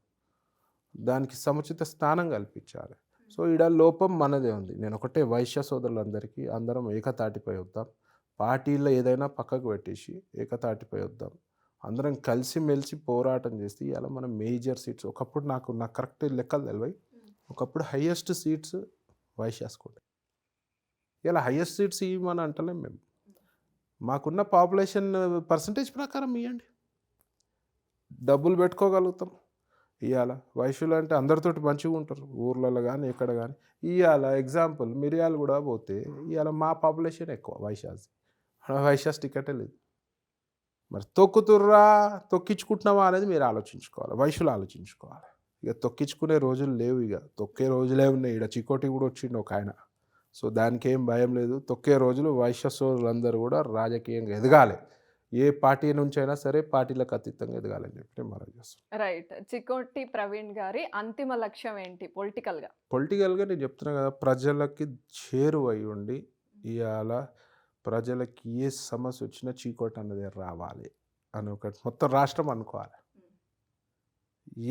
దానికి సముచిత స్థానం కల్పించాలి. సో ఈడ లోపం మనదే ఉంది. నేను ఒకటే వైశ్య సోదరులందరికీ అందరం ఏకతాటిపై వద్దాం, పార్టీల్లో ఏదైనా పక్కకు పెట్టేసి ఏకతాటిపై వద్దాం, అందరం కలిసిమెలిసి పోరాటం చేస్తే ఇలా మనం మేజర్ సీట్స్, ఒకప్పుడు నాకు కరెక్ట్ లెక్కలు తెలివై, ఒకప్పుడు హయ్యెస్ట్ సీట్స్ వైశ్యాస్కుంటే, ఇలా హయ్యెస్ట్ సీట్స్ ఇవ్వమని అంటలేం మేము, మాకున్న పాపులేషన్ పర్సంటేజ్ ప్రకారం ఇవ్వండి, డబ్బులు పెట్టుకోగలుగుతాం. ఇవాళ వైశ్యులు అంటే అందరితోటి మంచిగా ఉంటారు, ఊర్లలో కానీ ఎక్కడ కానీ. ఇవాళ ఎగ్జాంపుల్ మిరియాల కూడా పోతే ఇవాళ మా పాపులేషన్ ఎక్కువ వైశ్యాస్ టికెటే లేదు. మరి తొక్కుతుర్రా తొక్కించుకుంటున్నావా అనేది మీరు ఆలోచించుకోవాలి, వైశ్యులు ఆలోచించుకోవాలి. ఇక తొక్కించుకునే రోజులు లేవు, ఇక తొక్కే రోజులే ఉన్నాయి. ఇక్కడ చికోటి కూడా వచ్చిండు ఒక ఆయన, సో దానికి ఏం భయం లేదు. తొక్కే రోజులు వైశ్య సోదరులందరూ కూడా రాజకీయంగా ఎదగాలి, ఏ పార్టీ నుంచి అయినా సరే పార్టీలకు అతీతంగా ఎదగాలని చెప్పి నేను మనం చేస్తాను. రైట్. చికోటి ప్రవీణ్ గారి అంతిమ లక్ష్యం ఏంటి పొలిటికల్గా? పొలిటికల్గా నేను చెప్తున్నా కదా, ప్రజలకి చేరువై ఉండి ఇవాళ ప్రజలకి ఏ సమస్య వచ్చినా చీకోట అన్నది రావాలి అని ఒకటి మొత్తం రాష్ట్రం అనుకోవాలి.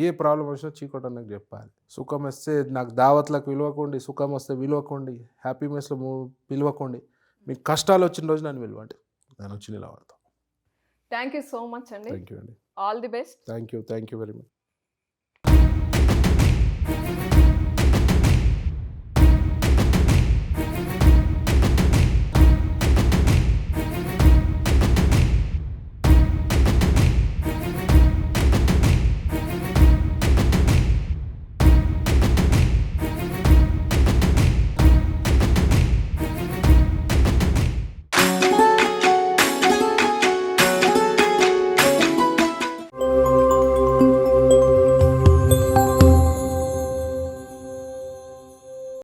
ఏ ప్రాబ్లం వచ్చినా చీకోట అన్నది చెప్పాలి. సుఖం వస్తే నాకు దావత్లకు పిలవకండి, సుఖం వస్తే పిలవకండి, హ్యాపీ మెస్లో పిలవకండి, మీకు కష్టాలు వచ్చిన రోజు నన్ను పిలవండి, నేను వచ్చి నిలబడతాను. థ్యాంక్ యూ సో మచ్ అండి. థ్యాంక్ యూ అండి. All the best. Thank you very much.